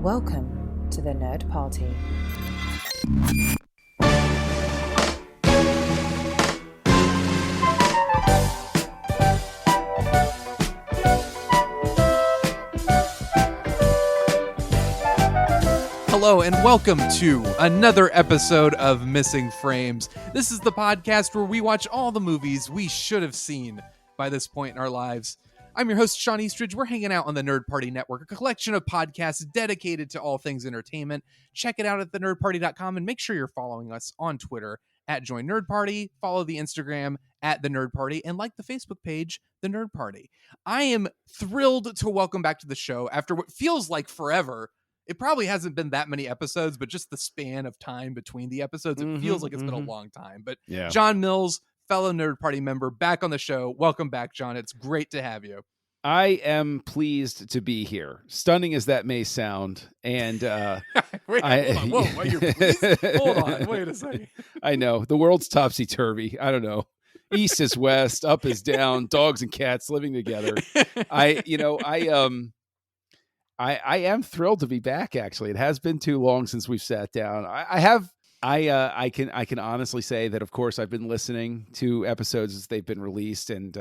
Welcome to the Nerd Party. Hello and welcome to another episode of Missing Frames. This is the podcast where we watch all the movies we should have seen by this point in our lives. I'm your host, Shawn Eastridge. We're hanging out on the Nerd Party Network, a collection of podcasts dedicated to all things entertainment. Check it out at thenerdparty.com and make sure you're following us on Twitter at Join Nerd Party, follow the Instagram at The Nerd Party, and like the Facebook page, The Nerd Party. I am thrilled to welcome back to the show after what feels like forever. It probably hasn't been that many episodes, but just the span of time between the episodes, it feels like it's been a long time. But yeah. John Mills, fellow Nerd Party member, back on the show. Welcome back, John. It's great to have you. I am pleased to be here. Stunning as that may sound. And wait, hold on. Whoa, you're pleased? Hold on. Wait a second. I know. The world's topsy-turvy. I don't know. East is west, up is down, dogs and cats living together. I am thrilled to be back, actually. It has been too long since we've sat down. I can honestly say that, of course, I've been listening to episodes as they've been released and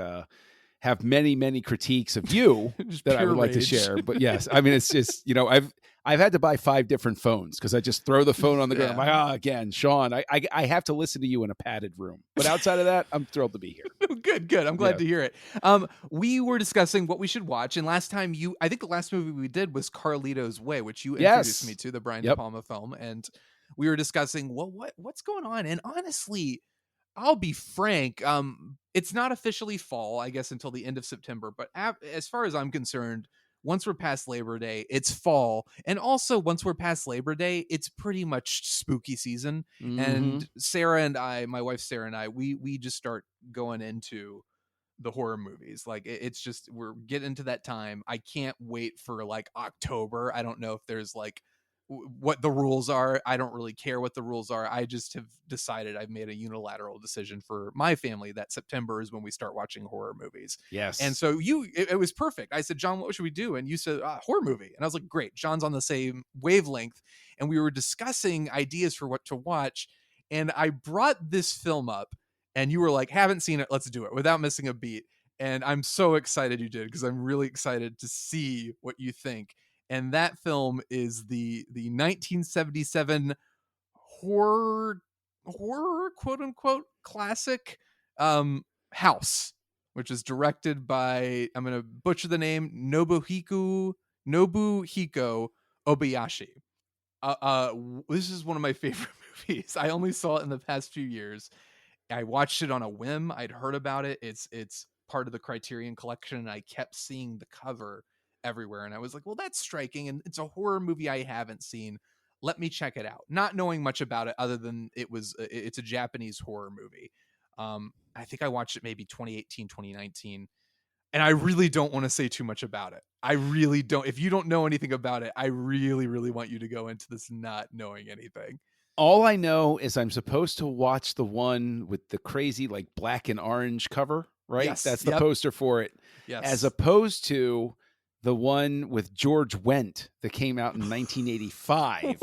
have many critiques of you that I would like to share. But yes, I mean, it's just, I've had to buy 5 different phones because I just throw the phone on the ground. I'm like, again, Shawn, I have to listen to you in a padded room. But outside of that, I'm thrilled to be here. Good. I'm glad to hear it. We were discussing what we should watch. And last time I think the last movie we did was Carlito's Way, which you introduced me to, the Brian De Palma film. And we were discussing, well, what's going on? And honestly, I'll be frank, it's not officially fall, I guess, until the end of September. But as far as I'm concerned, once we're past Labor Day, it's fall. And also, once we're past Labor Day, it's pretty much spooky season. And Sarah and I, my wife Sarah and I, we just start going into the horror movies. Like, it's just, we're getting into that time. I can't wait for like October. I don't know if there's like what the rules are. I don't really care what the rules are. I just have decided, I've made a unilateral decision for my family that September is when we start watching horror movies. Yes. And so it was perfect. I said, John, what should we do? And you said, horror movie. And I was like, great. John's on the same wavelength. And we were discussing ideas for what to watch. And I brought this film up and you were like, haven't seen it. Let's do it without missing a beat. And I'm so excited you did, because I'm really excited to see what you think. And that film is the 1977 horror quote unquote classic House, which is directed by, I'm going to butcher the name, Nobuhiko Obayashi. This is one of my favorite movies. I only saw it in the past few years. I watched it on a whim. I'd heard about it. It's part of the Criterion collection, and I kept seeing the cover everywhere, and I was like, well, that's striking, and it's a horror movie I haven't seen. Let me check it out, not knowing much about it other than it's a Japanese horror movie. I think I watched it maybe 2018, 2019, and I really don't want to say too much about it. I really don't. If you don't know anything about it, I really want you to go into this not knowing anything. All I know is I'm supposed to watch the one with the crazy like black and orange cover, right? Yes. That's the poster for it. Yes. As opposed to the one with George Wendt that came out in 1985,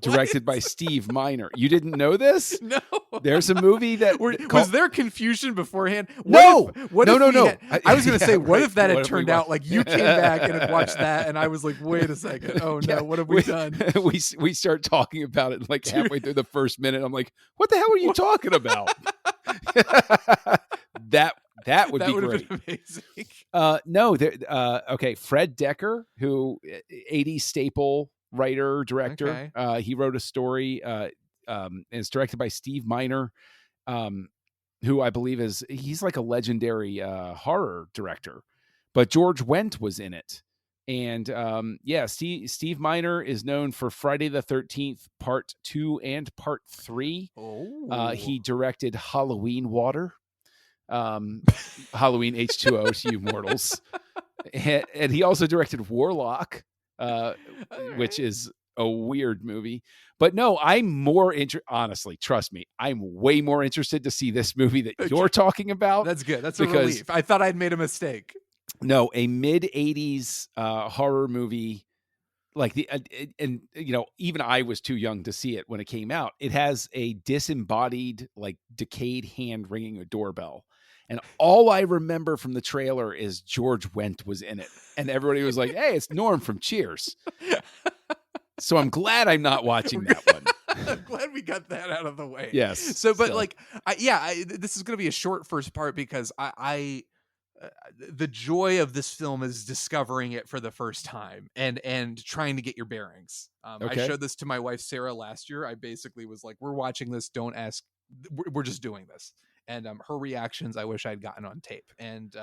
directed by Steve Miner. You didn't know this? No. There's a movie that was there confusion beforehand? No. I was going to say, what if that had turned out like you came back and had watched that, and I was like, wait a second. Oh no, what have we done? We start talking about it like halfway through the first minute. I'm like, what the hell are you talking about? That would be great. Been amazing. Okay. Fred Decker, who 80s staple writer, director. Okay. He wrote a story, and it's directed by Steve Miner, who I believe he's like a legendary horror director. But George Wendt was in it. And Steve Miner is known for Friday the 13th, Part 2 and Part 3. Oh. He directed Halloween Water. Halloween H2O to you mortals. And he also directed Warlock, which is a weird movie. But no, I'm more honestly, trust me, I'm way more interested to see this movie that you're talking about. That's good. That's a relief. I thought I'd made a mistake. No, a mid-'80s horror movie like and even I was too young to see it when it came out. It has a disembodied, like decayed hand ringing a doorbell. And all I remember from the trailer is George Wendt was in it. And everybody was like, hey, it's Norm from Cheers. So I'm glad I'm not watching that one. I'm glad we got that out of the way. Yes. So, but this is going to be a short first part because the joy of this film is discovering it for the first time and trying to get your bearings. Okay. I showed this to my wife, Sarah, last year. I basically was like, we're watching this. Don't ask. We're just doing this. And her reactions, I wish I'd gotten on tape. And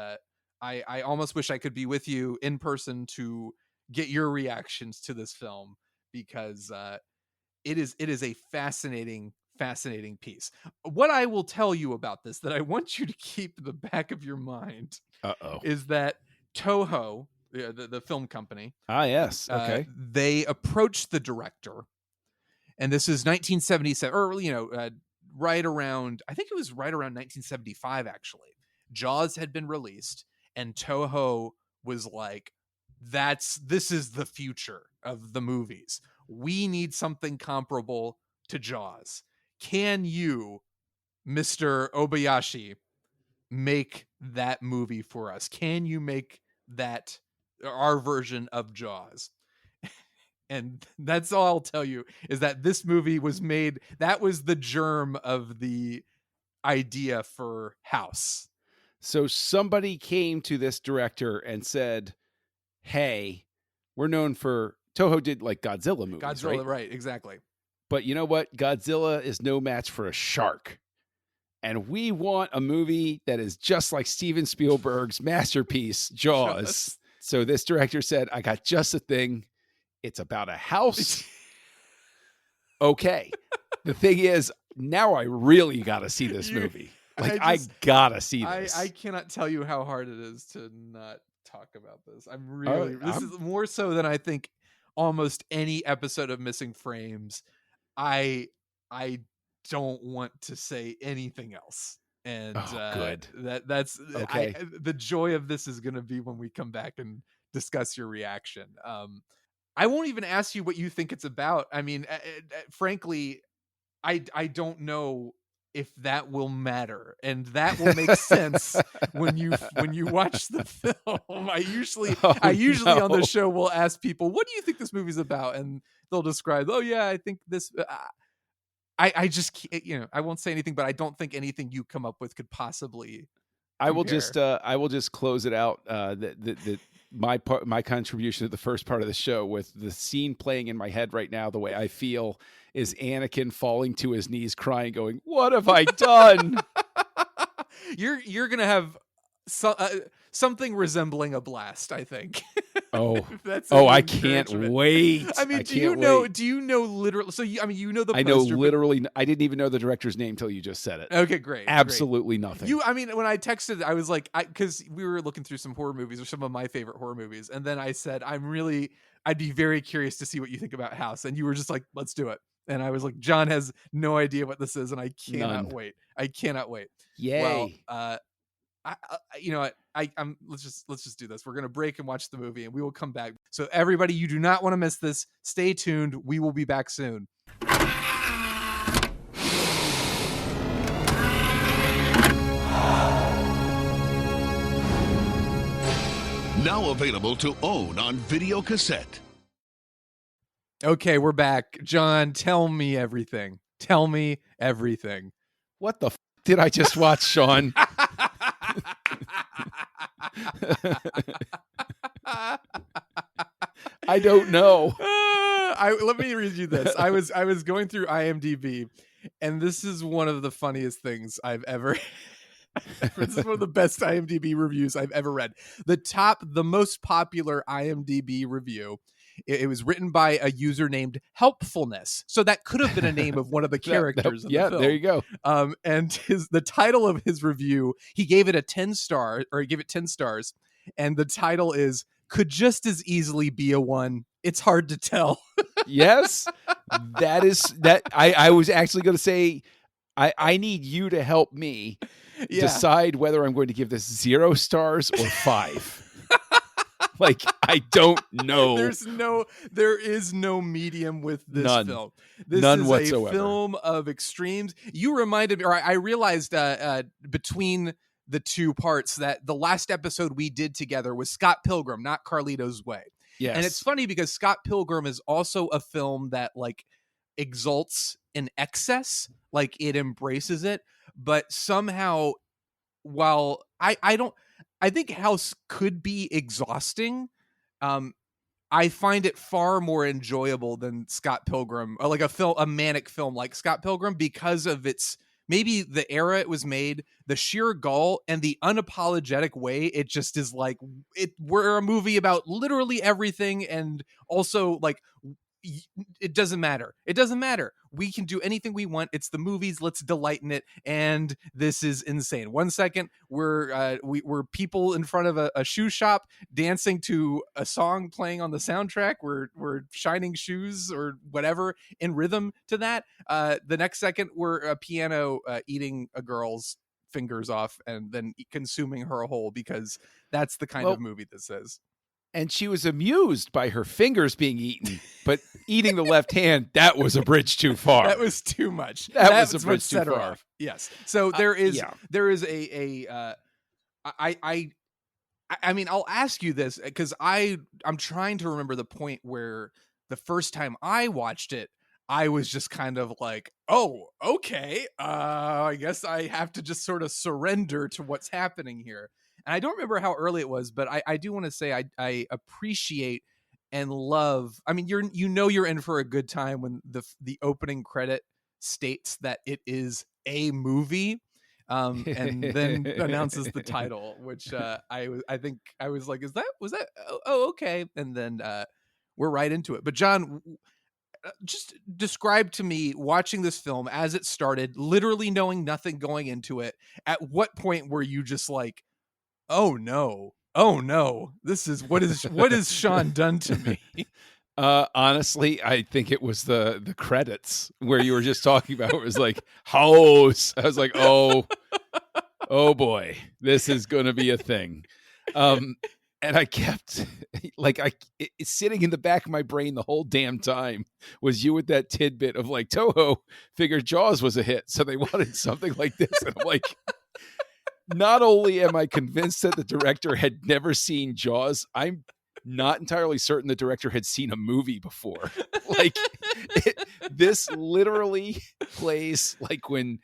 I almost wish I could be with you in person to get your reactions to this film, because it is a fascinating piece. What I will tell you about this that I want you to keep in the back of your mind is that Toho, the film company, yes, okay, they approached the director, and this is 1977, or right around, I think it was right around 1975 actually. Jaws had been released, and Toho was like, this is the future of the movies. We need something comparable to Jaws. Can you, Mr. Obayashi, make that movie for us? Can you make that our version of Jaws? And that's all I'll tell you, is that this movie was made. That was the germ of the idea for House. So somebody came to this director and said, hey, we're known for, Toho did like Godzilla movies. Godzilla, right, exactly. But you know what? Godzilla is no match for a shark. And we want a movie that is just like Steven Spielberg's masterpiece, Jaws. So this director said, I got just a thing. It's about a house. Okay. The thing is, now I really got to see this movie. Like, I gotta see this. I cannot tell you how hard it is to not talk about this. This is more so than I think almost any episode of Missing Frames. I don't want to say anything else. And good. That's okay. The joy of this is going to be when we come back and discuss your reaction. I won't even ask you what you think it's about. I mean, frankly, I don't know if that will matter, and that will make sense when you watch the film. I usually on the show will ask people, what do you think this movie's about? And they'll describe, oh yeah, I think this, I just, I won't say anything, but I don't think anything you come up with could possibly compare. I will just close it out. My contribution to the first part of the show with the scene playing in my head right now, the way I feel is Anakin falling to his knees crying, going, what have I done? You're going to have something resembling a blast, I think. I can't wait. I mean, do you know literally? So you know the poster. I know literally. I didn't even know the director's name till you just said it. Okay, great. Absolutely nothing. When I texted, I was like, because we were looking through some horror movies, or some of my favorite horror movies, and then I said, I'd be very curious to see what you think about House, and you were just like, let's do it. And I was like, John has no idea what this is, and I cannot wait. I cannot wait. Yay. Well, let's just do this. We're going to break and watch the movie, and we will come back. So everybody, you do not want to miss this. Stay tuned. We will be back soon. Now available to own on video cassette. Okay, we're back. John, tell me everything. Tell me everything. What the did I just watch, Shawn? I don't know. Let me read you this. I was going through IMDb, and this is one of the funniest things I've ever. This is one of the best IMDb reviews I've ever read. The most popular IMDb review. It was written by a user named Helpfulness. So that could have been a name of one of the characters of the film. There you go. And the title of his review, he gave it 10 stars, and the title is "Could just as easily be a 1. It's hard to tell." Yes. That I was actually going to say I need you to help me decide whether I'm going to give this 0 stars or 5. Like, I don't know. There is no medium with this film. None is whatsoever. A film of extremes. You reminded me, or I realized between the two parts that the last episode we did together was Scott Pilgrim, not Carlito's Way. Yes. And it's funny because Scott Pilgrim is also a film that like exalts in excess, like it embraces it, but somehow while I think House could be exhausting, I find it far more enjoyable than Scott Pilgrim, or like a manic film like Scott Pilgrim, because of its maybe the era it was made, the sheer gall, and the unapologetic way it just is like we're a movie about literally everything, and also like it doesn't matter. It doesn't matter. We can do anything we want. It's the movies. Let's delight in it. And this is insane. 1 second, we're people in front of a shoe shop dancing to a song playing on the soundtrack. We're shining shoes or whatever in rhythm to that. The next second, we're a piano eating a girl's fingers off and then consuming her whole, because that's the kind of movie this is. And she was amused by her fingers being eaten, but eating the left hand, that was a bridge too far. That was too much. That was a bridge too far. Yes. So there is I mean, I'll ask you this because I'm trying to remember the point where the first time I watched it, I was just kind of like, oh, okay. I guess I have to just sort of surrender to what's happening here. And I don't remember how early it was, but I do want to say I appreciate and love. I mean, you're in for a good time when the opening credit states that it is a movie, and then announces the title, which I think I was like, was that? Oh, okay. And then we're right into it. But John, just describe to me watching this film as it started, literally knowing nothing going into it. At what point were you just like, oh no, this is what is Shawn done to me? Honestly, I think it was the credits where you were just talking about. It was like house. I was like, oh boy, this is going to be a thing. And I kept it's sitting in the back of my brain the whole damn time was you with that tidbit of like, Toho figured Jaws was a hit, so they wanted something like this. And I'm like, not only am I convinced that the director had never seen Jaws, I'm not entirely certain the director had seen a movie before. Like this literally plays like when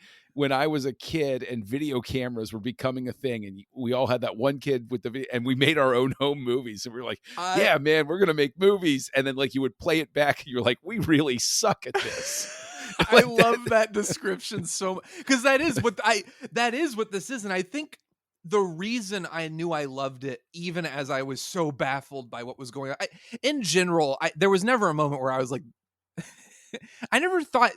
I was a kid and video cameras were becoming a thing, and we all had that one kid with the video, and we made our own home movies, and we were like, yeah, man, we're gonna make movies. And then like you would play it back and you're like, we really suck at this. I love that description so much, because that is what this is. And I think the reason I knew I loved it, even as I was so baffled by what was going on, in general, there was never a moment where I was like, I never thought,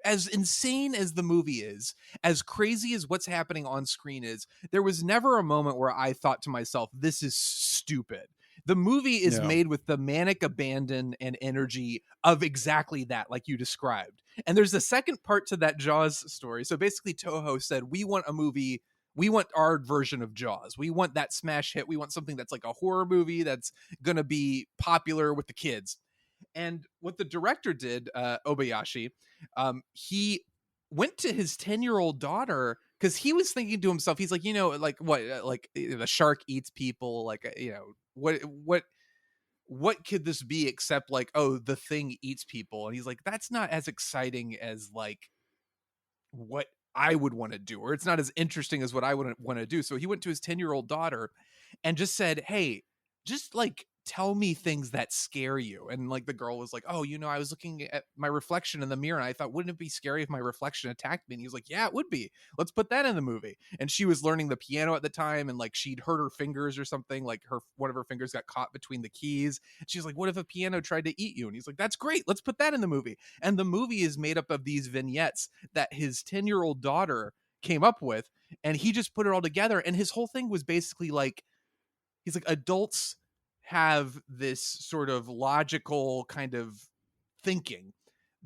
as insane as the movie is, as crazy as what's happening on screen is, there was never a moment where I thought to myself, this is stupid. The movie is made with the manic abandon and energy of exactly that, like you described. And there's a second part to that Jaws story. So basically Toho said, we want a movie, we want our version of Jaws. We want that smash hit. We want something that's like a horror movie that's going to be popular with the kids. And what the director did, Obayashi, he went to his 10-year-old daughter, because he was thinking to himself, he's like, like what, like the shark eats people, like, what could this be except like, oh, the thing eats people? And he's like, that's not as exciting as like what I would want to do, or it's not as interesting as what I would want to do. So he went to his 10-year-old daughter and just said, hey, just like tell me things that scare you. And like the girl was like, oh, I was looking at my reflection in the mirror and I thought, wouldn't it be scary if my reflection attacked me? And he was like, yeah, it would be. Let's put that in the movie. And she was learning the piano at the time, and like she'd hurt her fingers or something, like one of her fingers got caught between the keys. She's like, what if a piano tried to eat you? And he's like, that's great, let's put that in the movie. And the movie is made up of these vignettes that his 10-year-old daughter came up with, and he just put it all together. And his whole thing was basically like, he's like, adults have this sort of logical kind of thinking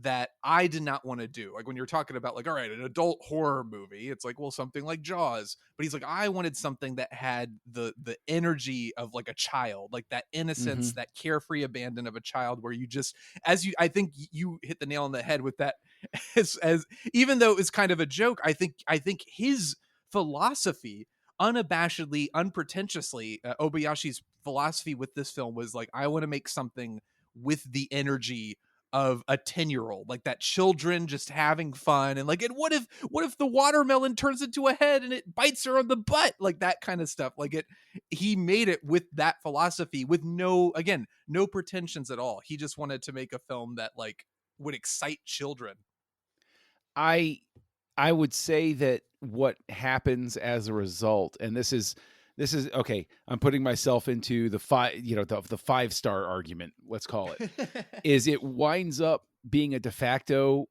that I did not want to do. Like when you're talking about like, all right, an adult horror movie, it's like, well, something like Jaws, but he's like, I wanted something that had the energy of like a child, like that innocence, that carefree abandon of a child, where you just, I think you hit the nail on the head with that. As even though it's kind of a joke, I think his philosophy, unabashedly, unpretentiously, Obayashi's philosophy with this film was like, I want to make something with the energy of a 10-year-old, like that children just having fun, and like, and what if the watermelon turns into a head and it bites her on the butt, like that kind of stuff. Like he made it with that philosophy, with no pretensions at all. He just wanted to make a film that like would excite children. I would say that what happens as a result, and this is okay, I'm putting myself into the the 5-star argument, let's call it, is it winds up being a de facto,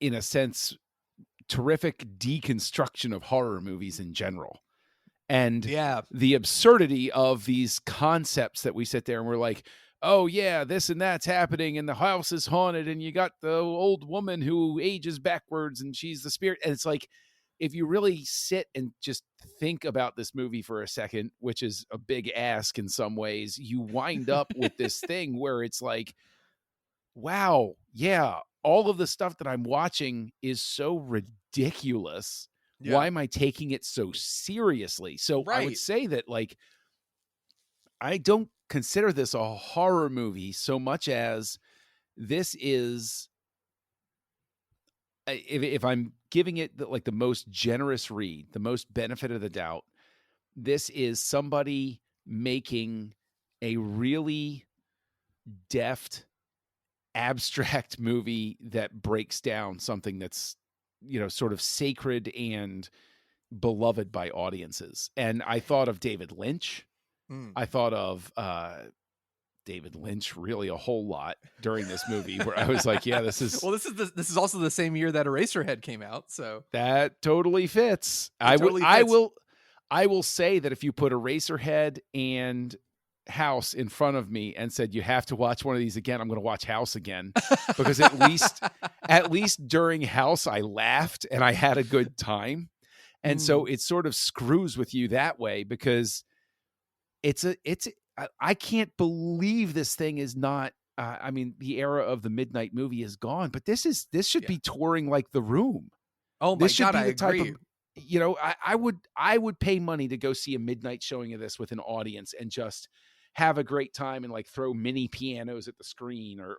in a sense, terrific deconstruction of horror movies in general. And the absurdity of these concepts that we sit there and we're like, oh yeah, this and that's happening and the house is haunted and you got the old woman who ages backwards and she's the spirit. And it's like, if you really sit and just think about this movie for a second, which is a big ask in some ways, you wind up with this thing where it's like, wow, yeah, all of the stuff that I'm watching is so ridiculous. Yeah. Why am I taking it so seriously? So I would say that, like, I don't consider this a horror movie so much as this is, if I'm giving it like the most generous read, the most benefit of the doubt, this is somebody making a really deft, abstract movie that breaks down something that's, sort of sacred and beloved by audiences. And I thought of David Lynch. I thought of David Lynch really a whole lot during this movie, where I was like, yeah, this is well, this is also the same year that Eraserhead came out, so that totally fits. I will say that if you put Eraserhead and House in front of me and said, you have to watch one of these again, I'm going to watch House again, because at least during House I laughed and I had a good time. And so it sort of screws with you that way, because I can't believe this thing is not, I mean, the era of the midnight movie is gone, but this should be touring like The Room. Oh my God, I agree. I would pay money to go see a midnight showing of this with an audience and just have a great time and like throw mini pianos at the screen or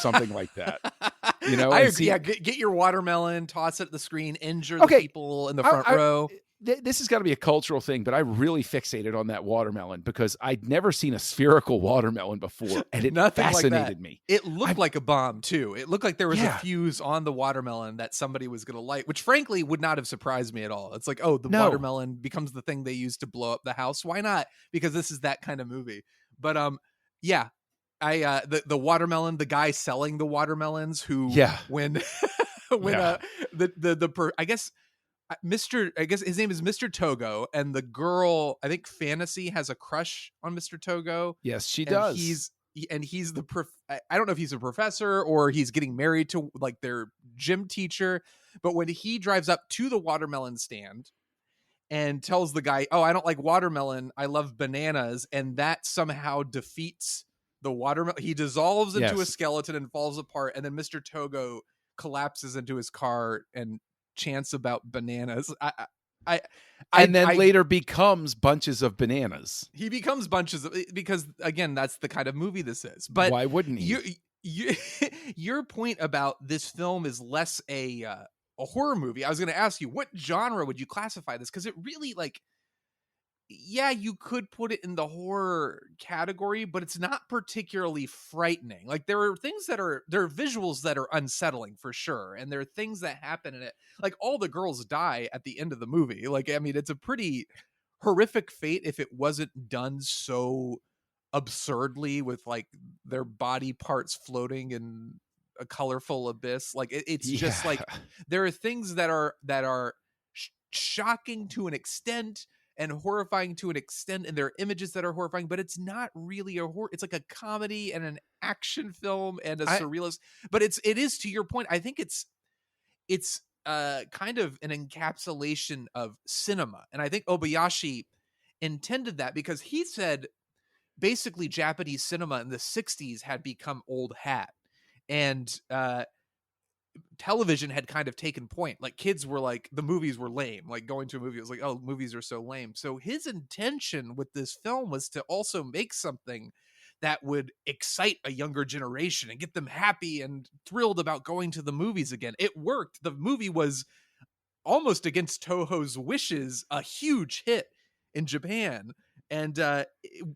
something like that. I agree. Get your watermelon, toss it at the screen, injure the people in the front row. This has got to be a cultural thing, but I really fixated on that watermelon because I'd never seen a spherical watermelon before, and it fascinated me. It looked like a bomb too. It looked like there was a fuse on the watermelon that somebody was going to light, which frankly would not have surprised me at all. It's like, watermelon becomes the thing they use to blow up the house. Why not? Because this is that kind of movie. But the watermelon, the guy selling the watermelons I guess his name is Mr. Togo, and the girl, I think Fantasy, has a crush on Mr. Togo. Yes, she does. He's I don't know if he's a professor or he's getting married to like their gym teacher, but when he drives up to the watermelon stand and tells the guy, oh, I don't like watermelon, I love bananas, and that somehow defeats the watermelon. He dissolves into a skeleton and falls apart, and then Mr. Togo collapses into his car and chants about bananas. Later becomes bunches of bananas. He becomes bunches of, because again, that's the kind of movie this is. But why wouldn't he? Your point about this film is less a horror movie. I was going to ask you, what genre would you classify this? Because it really, like, yeah, you could put it in the horror category, but it's not particularly frightening. Like, there are visuals that are unsettling for sure. And there are things that happen in it. Like, all the girls die at the end of the movie. Like, I mean, it's a pretty horrific fate if it wasn't done so absurdly with like their body parts floating in a colorful abyss. Like, it's just like, there are things that are shocking to an extent, and horrifying to an extent, and there are images that are horrifying, but it's not really a horror. It's like a comedy and an action film and a surrealist. But it is, to your point, I think it's kind of an encapsulation of cinema. And I think Obayashi intended that, because he said basically Japanese cinema in the 60s had become old hat, and television had kind of taken point. Like, kids were like, the movies were lame. Like, going to a movie was like, oh, movies are so lame. So his intention with this film was to also make something that would excite a younger generation and get them happy and thrilled about going to the movies again. It worked. The movie was, almost against Toho's wishes, a huge hit in Japan. And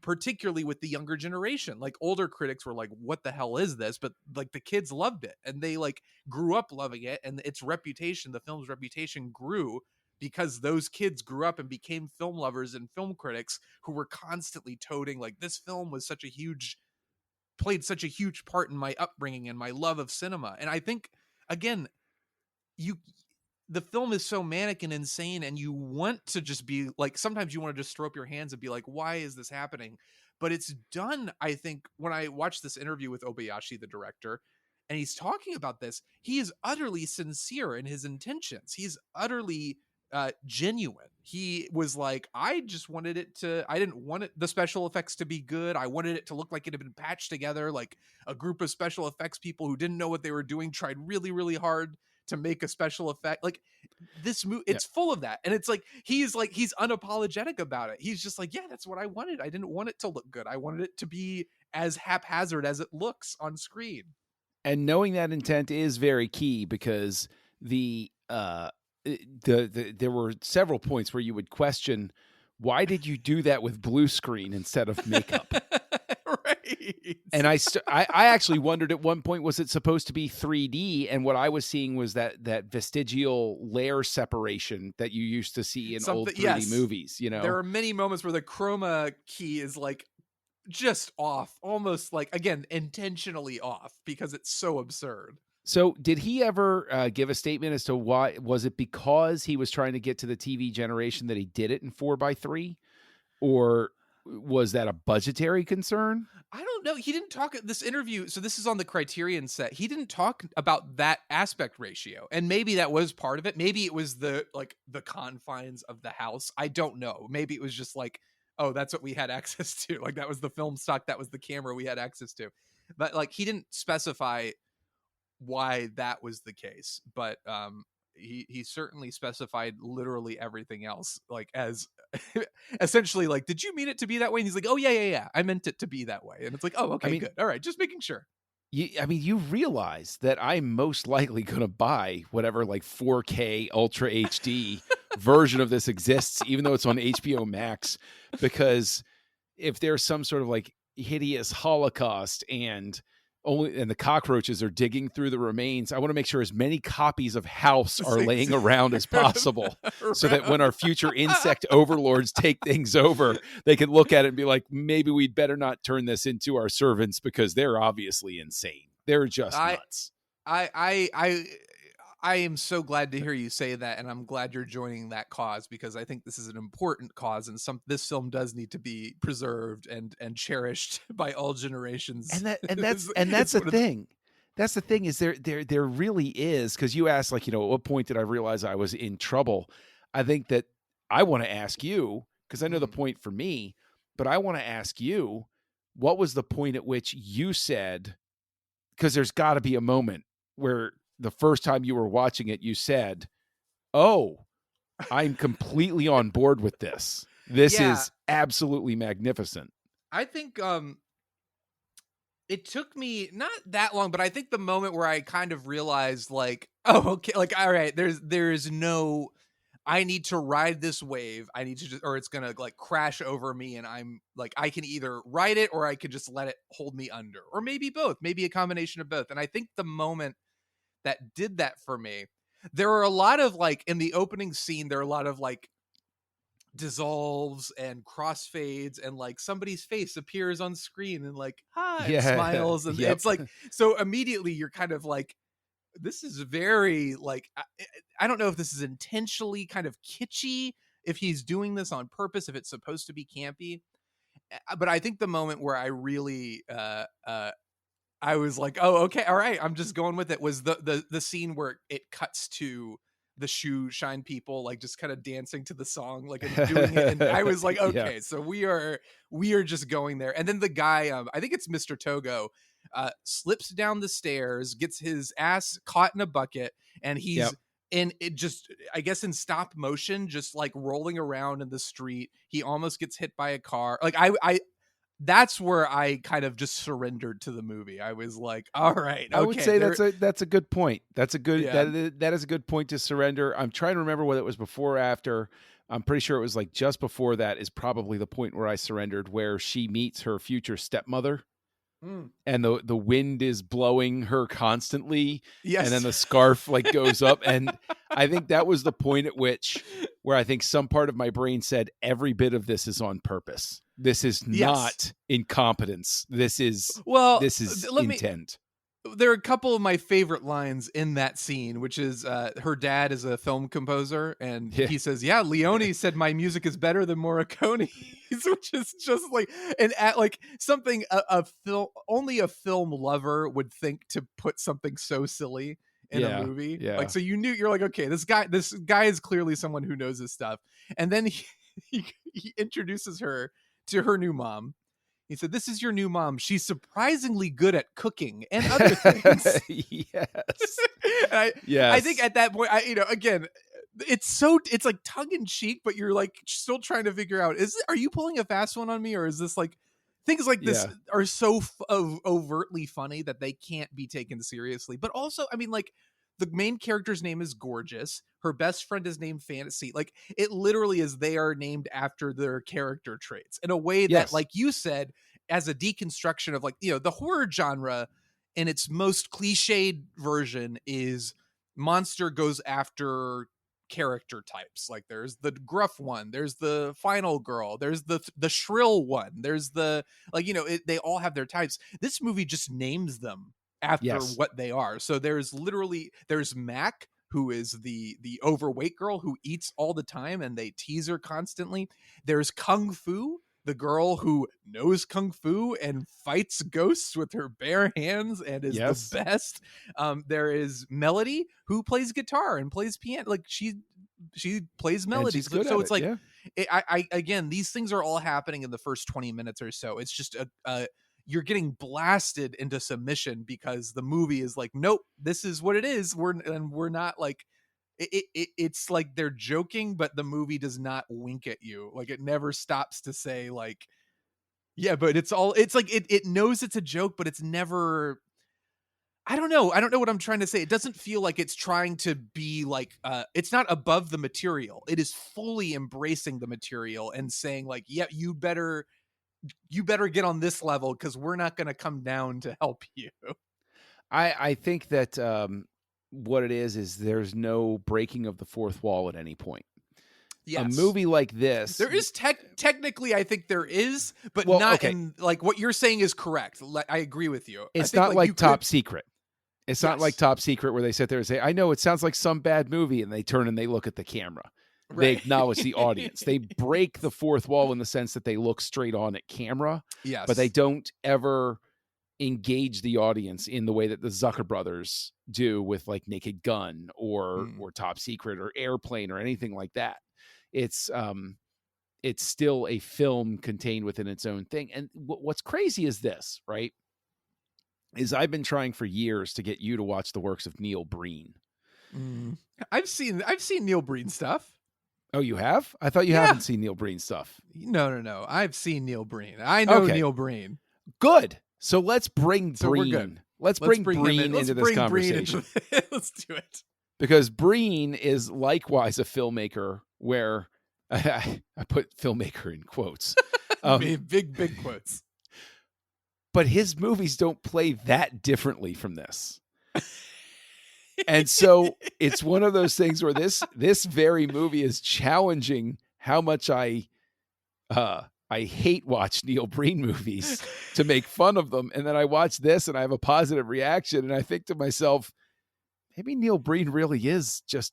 particularly with the younger generation, like, older critics were like, what the hell is this? But like, the kids loved it, and they like grew up loving it. And its reputation, the film's reputation, grew because those kids grew up and became film lovers and film critics who were constantly toting like, this film was played such a huge part in my upbringing and my love of cinema. And I think, again, the film is so manic and insane, and you want to just be like, sometimes you want to just throw up your hands and be like, why is this happening? But it's done, I think, when I watched this interview with Obayashi, the director, and he's talking about this, he is utterly sincere in his intentions. He's utterly genuine. He was like, I didn't want the special effects to be good. I wanted it to look like it had been patched together. Like, a group of special effects people who didn't know what they were doing tried really, really hard to make a special effect. Like, this movie, it's full of that. And it's like, he's unapologetic about it. He's just like, yeah, that's what I wanted. I didn't want it to look good. I wanted it to be as haphazard as it looks on screen. And knowing that intent is very key, because there were several points where you would question, why did you do that with blue screen instead of makeup? Right. And I actually wondered at one point, was it supposed to be 3D? And what I was seeing was that vestigial layer separation that you used to see in old 3D movies. You know, there are many moments where the chroma key is like just off, almost like, again, intentionally off, because it's so absurd. So did he ever give a statement as to why? Was it because he was trying to get to the TV generation that he did it in 4:3, or was that a budgetary concern? I don't know. He didn't talk at this interview. So this is on the Criterion set. He didn't talk about that aspect ratio. And maybe that was part of it. Maybe it was the confines of the house. I don't know. Maybe it was just like, oh, that's what we had access to. Like, that was the film stock. That was the camera we had access to. But like, he didn't specify why that was the case. But he certainly specified literally everything else, like, as essentially like, did you mean it to be that way? And he's like, oh yeah, I meant it to be that way. And it's like, oh, okay, good, all right, just making sure. You realize that I'm most likely going to buy whatever like 4K Ultra HD version of this exists, even though it's on HBO Max, because if there's some sort of like hideous Holocaust and the cockroaches are digging through the remains, I want to make sure as many copies of House are laying around as possible, so that when our future insect overlords take things over, they can look at it and be like, maybe we'd better not turn this into our servants, because they're obviously insane. They're just nuts. I am so glad to hear you say that, and I'm glad you're joining that cause, because I think this is an important cause, and this film does need to be preserved and cherished by all generations. And that's the thing. That's the thing, is there really is, because you asked, like, you know, at what point did I realize I was in trouble? I think that I want to ask you, because I know the point for me, but I want to ask you, what was the point at which you said, because there's got to be a moment where the first time you were watching it, you said, oh, I'm completely on board with this. This is absolutely magnificent. I think it took me not that long, but I think the moment where I kind of realized, like, oh, okay, like, all right, there is no, I need to ride this wave. I need to just, or it's going to like crash over me. And I'm like, I can either ride it or I could just let it hold me under, or maybe both, maybe a combination of both. And I think the moment that did that for me, there are a lot of like, in the opening scene, there are a lot of like dissolves and crossfades, and like somebody's face appears on screen and like, hi, and smiles. And it's like, so immediately you're kind of like, this is very like, I don't know if this is intentionally kind of kitschy if he's doing this on purpose, if it's supposed to be campy. But I think the moment where I really I was like, oh, okay, all right, I'm just going with it, was the scene where it cuts to the shoe shine people like just kind of dancing to the song, like, and doing it, and I was like, okay, so we are just going there. And then the guy, I think it's Mr. Togo, slips down the stairs, gets his ass caught in a bucket, and he's in it, just, I guess, in stop motion, just like rolling around in the street. He almost gets hit by a car. Like I that's where I kind of just surrendered to the movie. I was like, all right, okay. I would say that's a good point. That's a good, that is a good point to surrender. I'm trying to remember whether it was before or after. I'm pretty sure it was like just before that is probably the point where I surrendered, where she meets her future stepmother. And the wind is blowing her constantly. Yes. And then the scarf like goes up. And I think that was the point at where I think some part of my brain said, every bit of this is on purpose. This is not incompetence. This is intent. There are a couple of my favorite lines in that scene, which is her dad is a film composer, and he says, Leone said my music is better than Morricone's, which is just like, and at like something a film, only a film lover would think to put something so silly in a movie. Like, so you're like, okay, this guy is clearly someone who knows his stuff. And then he introduces her to her new mom. He said, "This is your new mom. She's surprisingly good at cooking and other things." I think at that point, again, it's like tongue in cheek, but you're like still trying to figure out, are you pulling a fast one on me, or is this like things like this are so overtly funny that they can't be taken seriously? But also, I mean, like, the main character's name is Gorgeous. Her best friend is named Fantasy. Like, it literally is, they are named after their character traits in a way that, like you said, as a deconstruction of, like, the horror genre in its most cliched version is monster goes after character types. Like, there's the gruff one, there's the final girl, there's the shrill one, there's the, like, they all have their types. This movie just names them after what they are. So there's Mac, who is the overweight girl who eats all the time and they tease her constantly. There's Kung Fu, the girl who knows Kung Fu and fights ghosts with her bare hands and is the best. There is Melody, who plays guitar and plays piano. Like, she plays melodies. So it's like, I again, these things are all happening in the first 20 minutes or so. It's just you're getting blasted into submission because the movie is like, nope, this is what it is. We're not like, it's like they're joking, but the movie does not wink at you. Like, it never stops to say, like, but it's like, it knows it's a joke, but it's never, I don't know what I'm trying to say. It doesn't feel like it's trying to be like, it's not above the material. It is fully embracing the material and saying, like, you better get on this level because we're not going to come down to help you. I think that what it is there's no breaking of the fourth wall at any point. Yes. A movie like this, there is technically, I think there is, but not in, like, what you're saying is correct. I agree with you. It's not like Top Secret. It's not like Top Secret where they sit there and say, I know it sounds like some bad movie, and they turn and they look at the camera. They acknowledge the audience. They break the fourth wall in the sense that they look straight on at camera, but they don't ever engage the audience in the way that the Zucker brothers do with, like, Naked Gun or Top Secret or Airplane or anything like that. It's still a film contained within its own thing. And what's crazy is this, right? Is I've been trying for years to get you to watch the works of Neil Breen. I've seen Neil Breen stuff. Oh, you have? I thought you haven't seen Neil Breen stuff. No. I've seen Neil Breen. I know Neil Breen. Good. So let's bring Breen. Let's bring Breen into this conversation. Let's do it. Because Breen is likewise a filmmaker where I put filmmaker in quotes. Big quotes. But his movies don't play that differently from this. And so it's one of those things where this very movie is challenging how much I hate watch Neil Breen movies to make fun of them. And then I watch this and I have a positive reaction. And I think to myself, maybe Neil Breen really is just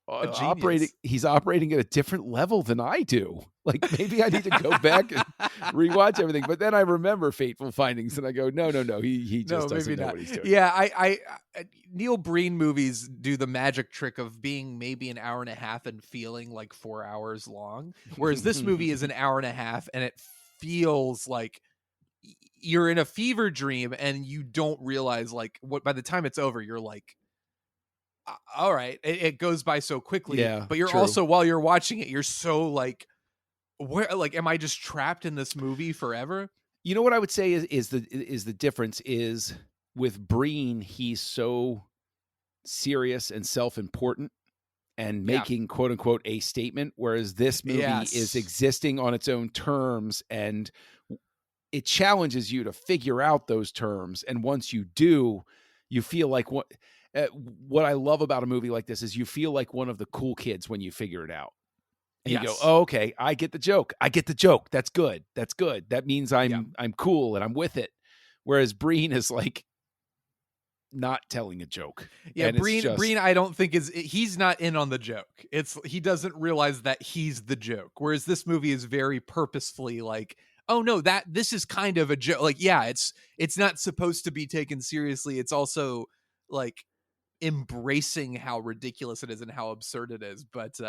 operating. He's operating at a different level than I do. Like maybe I need to go back and rewatch everything. But then I remember Fateful Findings, and I go, no. He just doesn't know what he's doing. Yeah, I Neil Breen movies do the magic trick of being maybe an hour and a half and feeling like 4 hours long, whereas this movie is an hour and a half, and it feels like you're in a fever dream, and you don't realize like what by the time it's over, you're like, all right, it goes by so quickly. Yeah, but you're also, while you're watching it, you're so like, where, like, am I just trapped in this movie forever? You know what I would say is the difference is with Breen, he's so serious and self-important and making quote unquote a statement, whereas this movie is existing on its own terms, and it challenges you to figure out those terms. And once you do, you feel like what I love about a movie like this is you feel like one of the cool kids when you figure it out. And you go, oh, okay, I get the joke. That's good. That means I'm cool and I'm with it. Whereas Breen is like not telling a joke. Yeah, Breen, I don't think he's not in on the joke. He doesn't realize that he's the joke. Whereas this movie is very purposefully like, oh no, this is kind of a joke. Like, yeah, it's not supposed to be taken seriously. It's also like embracing how ridiculous it is and how absurd it is. But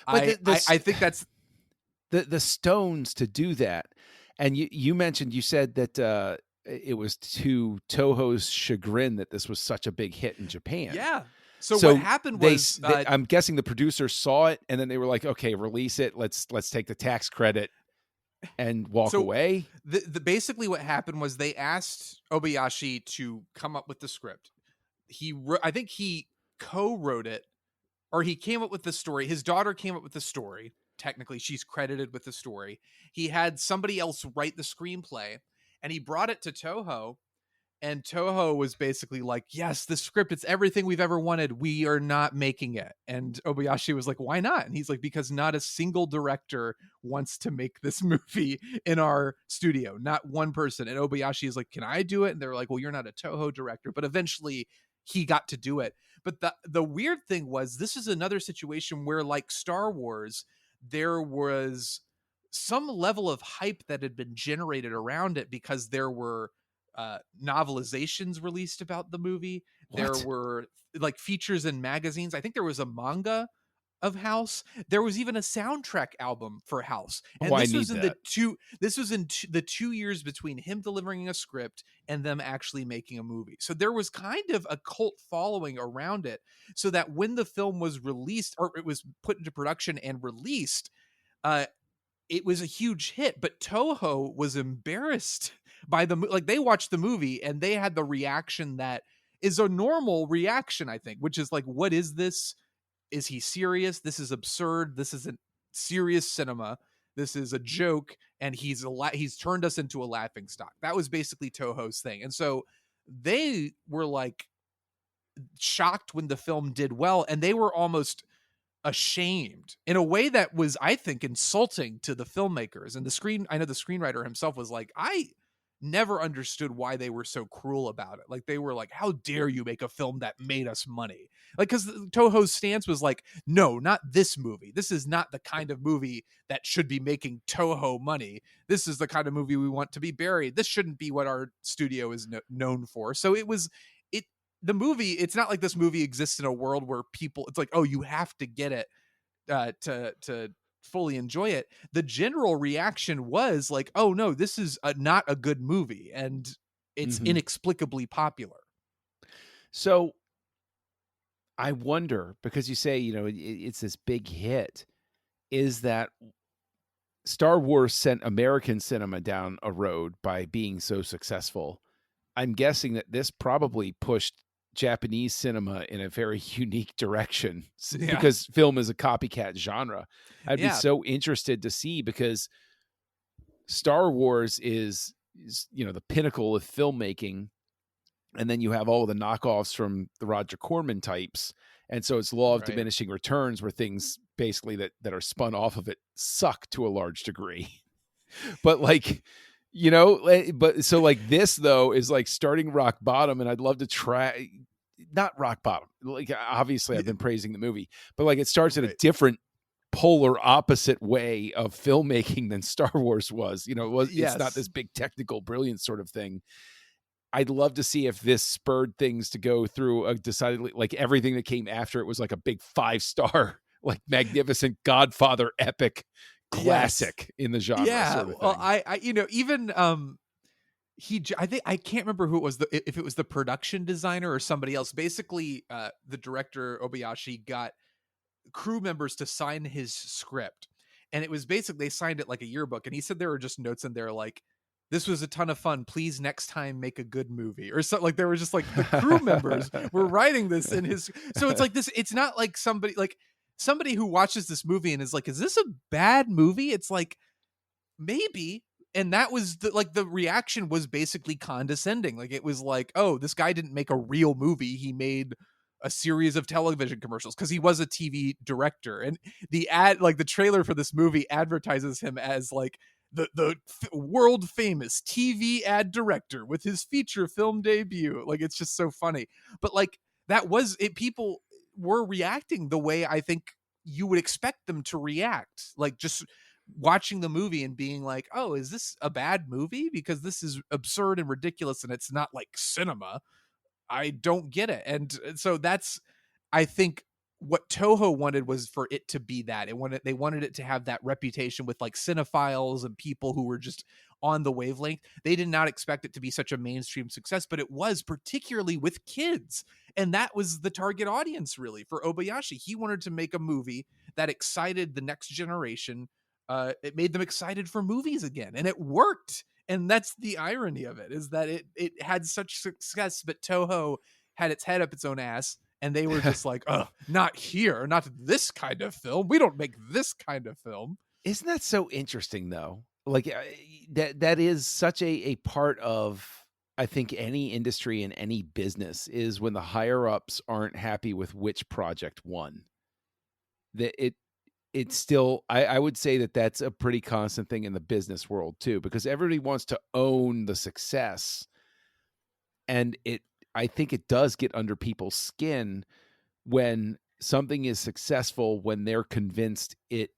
I think that's the stones to do that. And you said that it was to Toho's chagrin that this was such a big hit in Japan. Yeah. So what happened was I'm guessing the producers saw it and then they were like, okay, release it. Let's take the tax credit and walk away. Basically what happened was they asked Obayashi to come up with the script. I think he co-wrote it, or he came up with the story. His daughter came up with the story. Technically, she's credited with the story. He had somebody else write the screenplay, and he brought it to Toho. And Toho was basically like, yes, the script, it's everything we've ever wanted. We are not making it. And Obayashi was like, why not? And he's like, because not a single director wants to make this movie in our studio. Not one person. And Obayashi is like, can I do it? And they're like, well, you're not a Toho director. But eventually he got to do it. But the weird thing was, this is another situation where, like Star Wars, there was some level of hype that had been generated around it because there were novelizations released about the movie. There were like features in magazines. I think there was a manga of House. There was even a soundtrack album for House. And this was in the 2 years between him delivering a script and them actually making a movie. So there was kind of a cult following around it, so that when the film was released, or it was put into production and released, it was a huge hit. But Toho was embarrassed by they watched the movie and they had the reaction that is a normal reaction, I think, which is like, what is this? Is he serious? This is absurd. This isn't serious cinema. This is a joke, and he's turned us into a laughing stock. That was basically Toho's thing. And so they were like shocked when the film did well, and they were almost ashamed in a way that was, I think, insulting to the filmmakers. And I know the screenwriter himself was like, I never understood why they were so cruel about it. Like, they were like, how dare you make a film that made us money? Like, because Toho's stance was like, no, not this movie. This is not the kind of movie that should be making Toho money. This is the kind of movie we want to be buried. This shouldn't be what our studio is known for. So the movie, it's not like this movie exists in a world where it's like, oh, you have to get it to fully enjoy it. The general reaction was like, oh no, this is not a good movie, and it's inexplicably popular. So I wonder, because you say, it's this big hit, is that Star Wars sent American cinema down a road by being so successful? I'm guessing that this probably pushed Japanese cinema in a very unique direction, because film is a copycat genre. I'd be so interested to see, because Star Wars is the pinnacle of filmmaking, and then you have all the knockoffs from the Roger Corman types, and so it's law of diminishing returns, where things basically that are spun off of it suck to a large degree. But but so like this though is like starting rock bottom, and I'd love to try not rock bottom. Like, obviously I've been praising the movie, but like it starts in a different polar opposite way of filmmaking than Star Wars was. It's not this big technical brilliance sort of thing. I'd love to see if this spurred things to go through a decidedly, like, everything that came after it was like a big 5-star, like, magnificent Godfather epic classic in the genre. Yeah. Sort of thing. Well, I think I can't remember who it was, if it was the production designer or somebody else. Basically, the director Obayashi got crew members to sign his script, and it was basically, they signed it like a yearbook, and he said there were just notes in there like, "This was a ton of fun. Please next time make a good movie," or something. Like, there was just like the crew members were writing this in his. So it's like this. It's not like somebody who watches this movie and is like, "Is this a bad movie?" It's like, maybe. And that was the reaction was basically condescending. Like, it was like, oh, this guy didn't make a real movie. He made a series of television commercials, because he was a TV director. And the trailer for this movie advertises him as like the world famous TV ad director with his feature film debut. Like, it's just so funny. But like, that was it. People were reacting the way I think you would expect them to react. Like, just watching the movie and being like, oh, is this a bad movie? Because this is absurd and ridiculous, and it's not like cinema. I don't get it. And so that's, I think, what Toho wanted was for it to be that. They wanted it to have that reputation with like cinephiles and people who were just on the wavelength. They did not expect it to be such a mainstream success, but it was, particularly with kids. And that was the target audience, really, for Obayashi. He wanted to make a movie that excited the next generation. It made them excited for movies again, and it worked. And that's the irony of it, is that it had such success, but Toho had its head up its own ass, and they were just like, oh, not here, not this kind of film. We don't make this kind of film. Isn't that so interesting, though? Like, that is such a part of, I think, any industry and any business, is when the higher ups aren't happy with which project won. It's still, I would say that that's a pretty constant thing in the business world too, because everybody wants to own the success. And I think it does get under people's skin when something is successful, when they're convinced it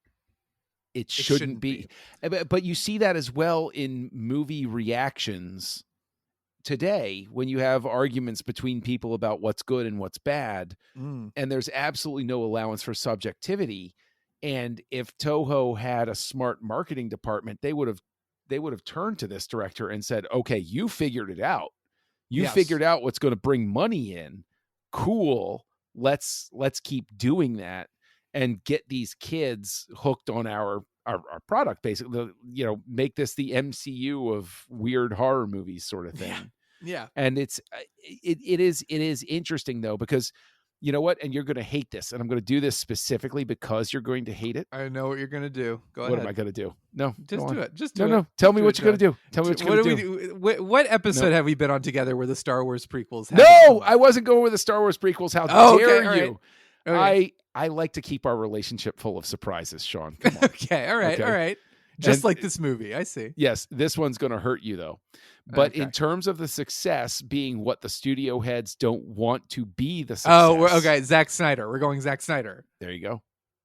shouldn't be. But you see that as well in movie reactions today, when you have arguments between people about what's good and what's bad, and there's absolutely no allowance for subjectivity. And if Toho had a smart marketing department, they would have turned to this director and said, okay, you figured it out. You figured out what's going to bring money in. Cool. Let's keep doing that and get these kids hooked on our product, basically, make this the MCU of weird horror movies sort of thing. Yeah. And it is interesting, though, because you know what? And you're going to hate this. And I'm going to do this specifically because you're going to hate it. I know what you're going to do. Go ahead. What am I going to do? No, just do it. Just do it. No. Tell me what you're going to do. Tell me what you're going to do. What episode have we been on together where the Star Wars prequels? No, I wasn't going with the Star Wars prequels. How dare you? Okay. I like to keep our relationship full of surprises, Shawn. Come on. Okay. All right. Just like this movie. I see. Yes. This one's going to hurt you, though. But in terms of the success being what the studio heads don't want to be the success. Oh, okay. Zack Snyder. We're going Zack Snyder. There you go.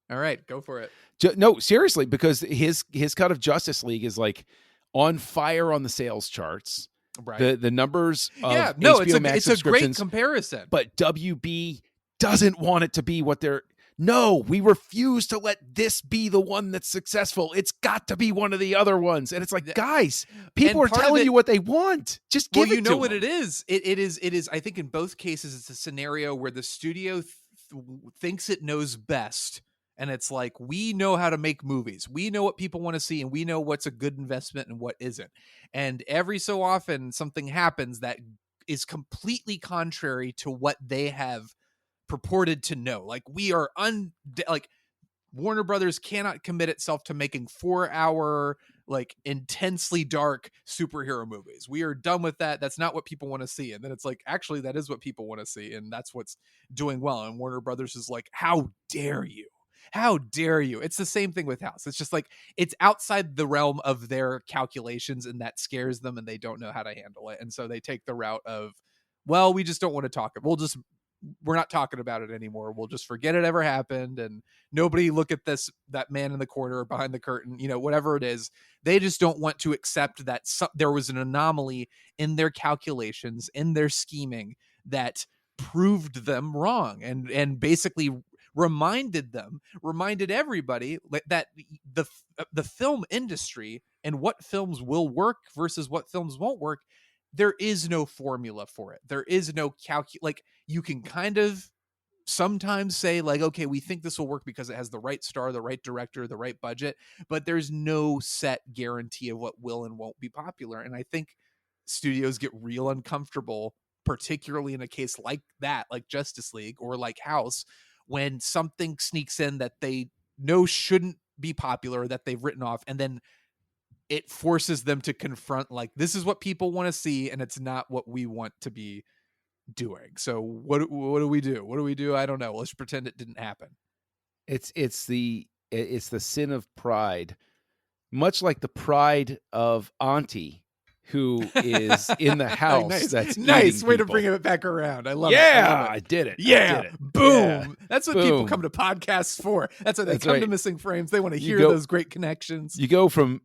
All right. Go for it. No, seriously, because his cut of Justice League is like on fire on the sales charts. Right. The numbers of HBO Max it's a great subscriptions, comparison. But WB doesn't want it to be what they're. No, we refuse to let this be the one that's successful. It's got to be one of the other ones. And it's like, guys, people are telling you what they want. Just give it to them. Well, you know what it is? It is, I think in both cases, it's a scenario where the studio thinks it knows best. And it's like, we know how to make movies. We know what people want to see, and we know what's a good investment and what isn't. And every so often, something happens that is completely contrary to what they have purported to know. Like, we are like Warner Brothers cannot commit itself to making 4-hour like intensely dark superhero movies. We are done with that. That's not what people want to see. And then it's like, actually, that is what people want to see, and that's what's doing well. And Warner Brothers is like, how dare you? How dare you? It's the same thing with House. It's just like, it's outside the realm of their calculations, and that scares them, and they don't know how to handle it. And so they take the route of, well, we just don't want to talk. we're not talking about it anymore. We'll just forget it ever happened, and nobody look at that man in the corner or behind the curtain, whatever it is. They just don't want to accept that there was an anomaly in their calculations, in their scheming, that proved them wrong, and basically reminded everybody that the film industry and what films will work versus what films won't work, there is no formula for it. There is no like, you can kind of sometimes say like, okay, we think this will work because it has the right star, the right director, the right budget, but there's no set guarantee of what will and won't be popular. And I think studios get real uncomfortable, particularly in a case like that, like Justice League or like House, when something sneaks in that they know shouldn't be popular, that they've written off, and then it forces them to confront, like, this is what people want to see, and it's not what we want to be doing. So what do we do? What do we do? I don't know. Let's pretend it didn't happen. It's the sin of pride, much like the pride of Auntie, who is in the house. Nice. That's nice way people. to bring it back around. I love it. I did it. Yeah, I did it. boom. Yeah. That's what people come to podcasts for. That's why they come to Missing Frames. They want to hear those great connections. You go from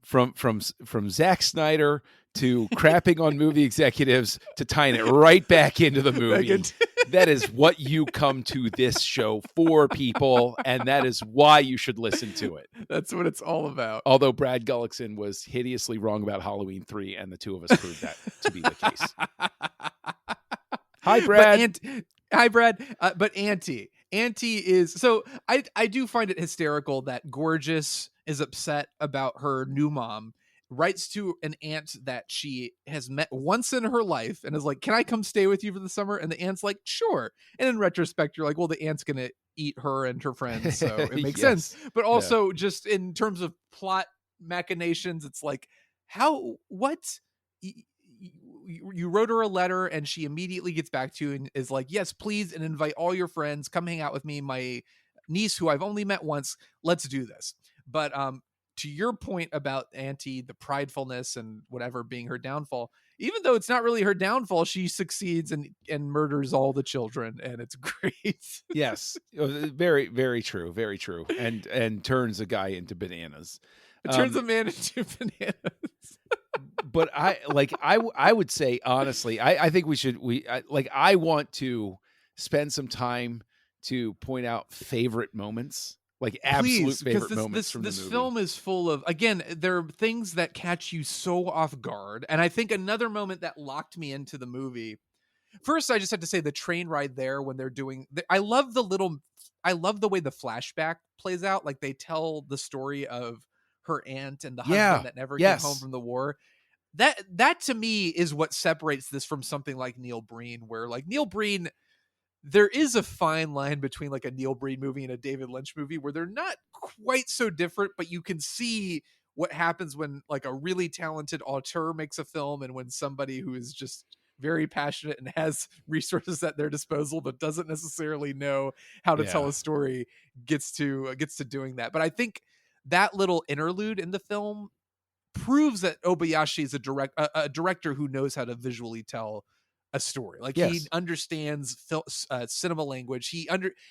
Zack Snyder to crapping on movie executives to tying it right back into the movie. That is what you come to this show for, people, and that is why you should listen to it. That's what it's all about. Although Brad Gullickson was hideously wrong about Halloween 3, and the two of us proved that to be the case. Hi, Brad. Hi, Brad. But Auntie is, so I do find it hysterical that Gorgeous is upset about her new mom, writes to an aunt that she has met once in her life and is like, can I come stay with you for the summer? And the aunt's like, sure. And in retrospect, you're like, well, the aunt's going to eat her and her friends, so it makes sense. But also just in terms of plot machinations, it's like, what? You wrote her a letter and she immediately gets back to you and is like, yes, please, and invite all your friends, come hang out with me, my niece who I've only met once, let's do this. But to your point about Auntie, the pridefulness and whatever being her downfall, even though it's not really her downfall, she succeeds and murders all the children, and it's great. Yes, very, very true, very true, and turns a guy into bananas. It turns a man into bananas. But I would say, honestly, I think I want to spend some time to point out favorite moments, like absolute favorite moments from the movie. This film is full of, again, there are things that catch you so off guard. And I think another moment that locked me into the movie, first, I just have to say the train ride there when they're doing, I love the way the flashback plays out. Like, they tell the story of her aunt and the husband that never came home from the war. That to me is what separates this from something like Neil Breen, where like Neil Breen, there is a fine line between like a Neil Breen movie and a David Lynch movie where they're not quite so different, but you can see what happens when like a really talented auteur makes a film and when somebody who is just very passionate and has resources at their disposal but doesn't necessarily know how to tell a story gets to doing that. But I think that little interlude in the film proves that Obayashi is a director who knows how to visually tell a story. Like, he understands cinema language.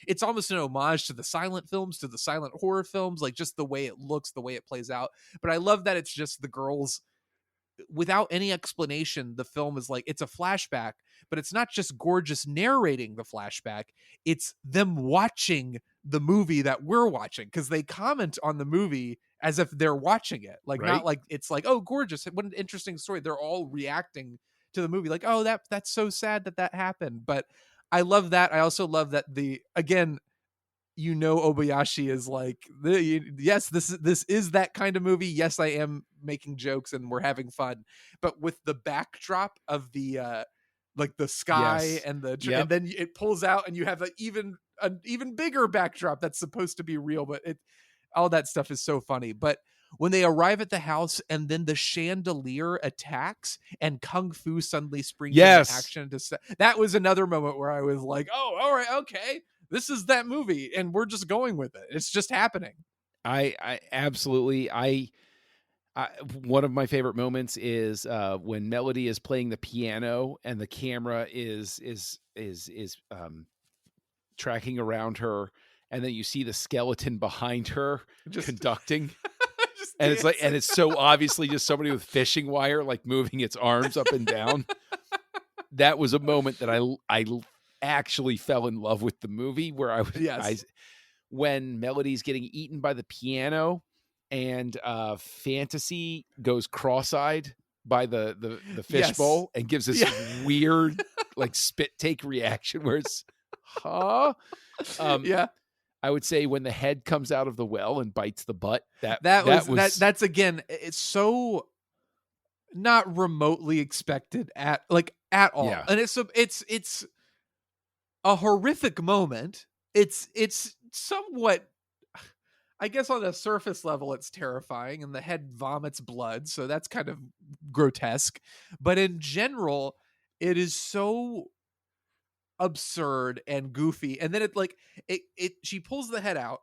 It's almost an homage to the silent films, to the silent horror films, like just the way it looks, the way it plays out. But I love that it's just the girls without any explanation. The film is like, it's a flashback, but it's not just Gorgeous narrating the flashback. It's them watching the movie that we're watching, because they comment on the movie as if they're watching it. Like, not like it's like, oh, Gorgeous, what an interesting story. They're all reacting to the movie like, oh, that's so sad that happened. But I love that. I also love that Obayashi is like, yes, this is that kind of movie. Yes, I am making jokes and we're having fun, but with the backdrop of the like the sky and and then it pulls out and you have an even bigger backdrop that's supposed to be real, but all that stuff is so funny. But when they arrive at the house and then the chandelier attacks and Kung Fu suddenly springs into action, that was another moment where I was like, oh, all right, okay, this is that movie and we're just going with it. It's just happening. I absolutely, one of my favorite moments is when Melody is playing the piano and the camera is tracking around her, and then you see the skeleton behind her conducting. And it's like, and it's so obviously just somebody with fishing wire, like moving its arms up and down. That was a moment that I actually fell in love with the movie, where when Melody's getting eaten by the piano and Fantasy goes cross-eyed by the fishbowl and gives this weird like spit take reaction where it's, huh? I would say when the head comes out of the well and bites the butt, that's again, it's so not remotely expected at all. Yeah. And it's a horrific moment. It's somewhat, I guess on a surface level, it's terrifying, and the head vomits blood, so that's kind of grotesque. But in general, it is so absurd and goofy. And then she pulls the head out,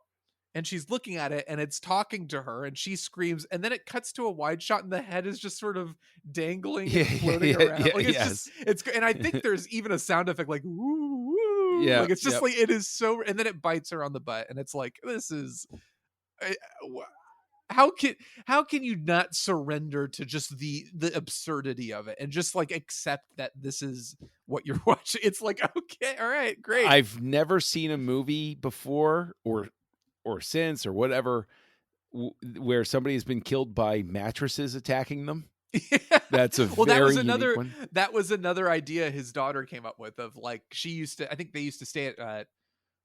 and she's looking at it, and it's talking to her, and she screams, and then it cuts to a wide shot, and the head is just sort of dangling and floating around. And I think there's even a sound effect like woo woo. Yeah, like it's just like, it is so, and then it bites her on the butt, and it's like, this is, how can you not surrender to just the absurdity of it and just like accept that this is what you're watching? It's like, okay, all right, great. I've never seen a movie before or since or whatever where somebody has been killed by mattresses attacking them. That's a that was another idea his daughter came up with, of like, I think they used to stay at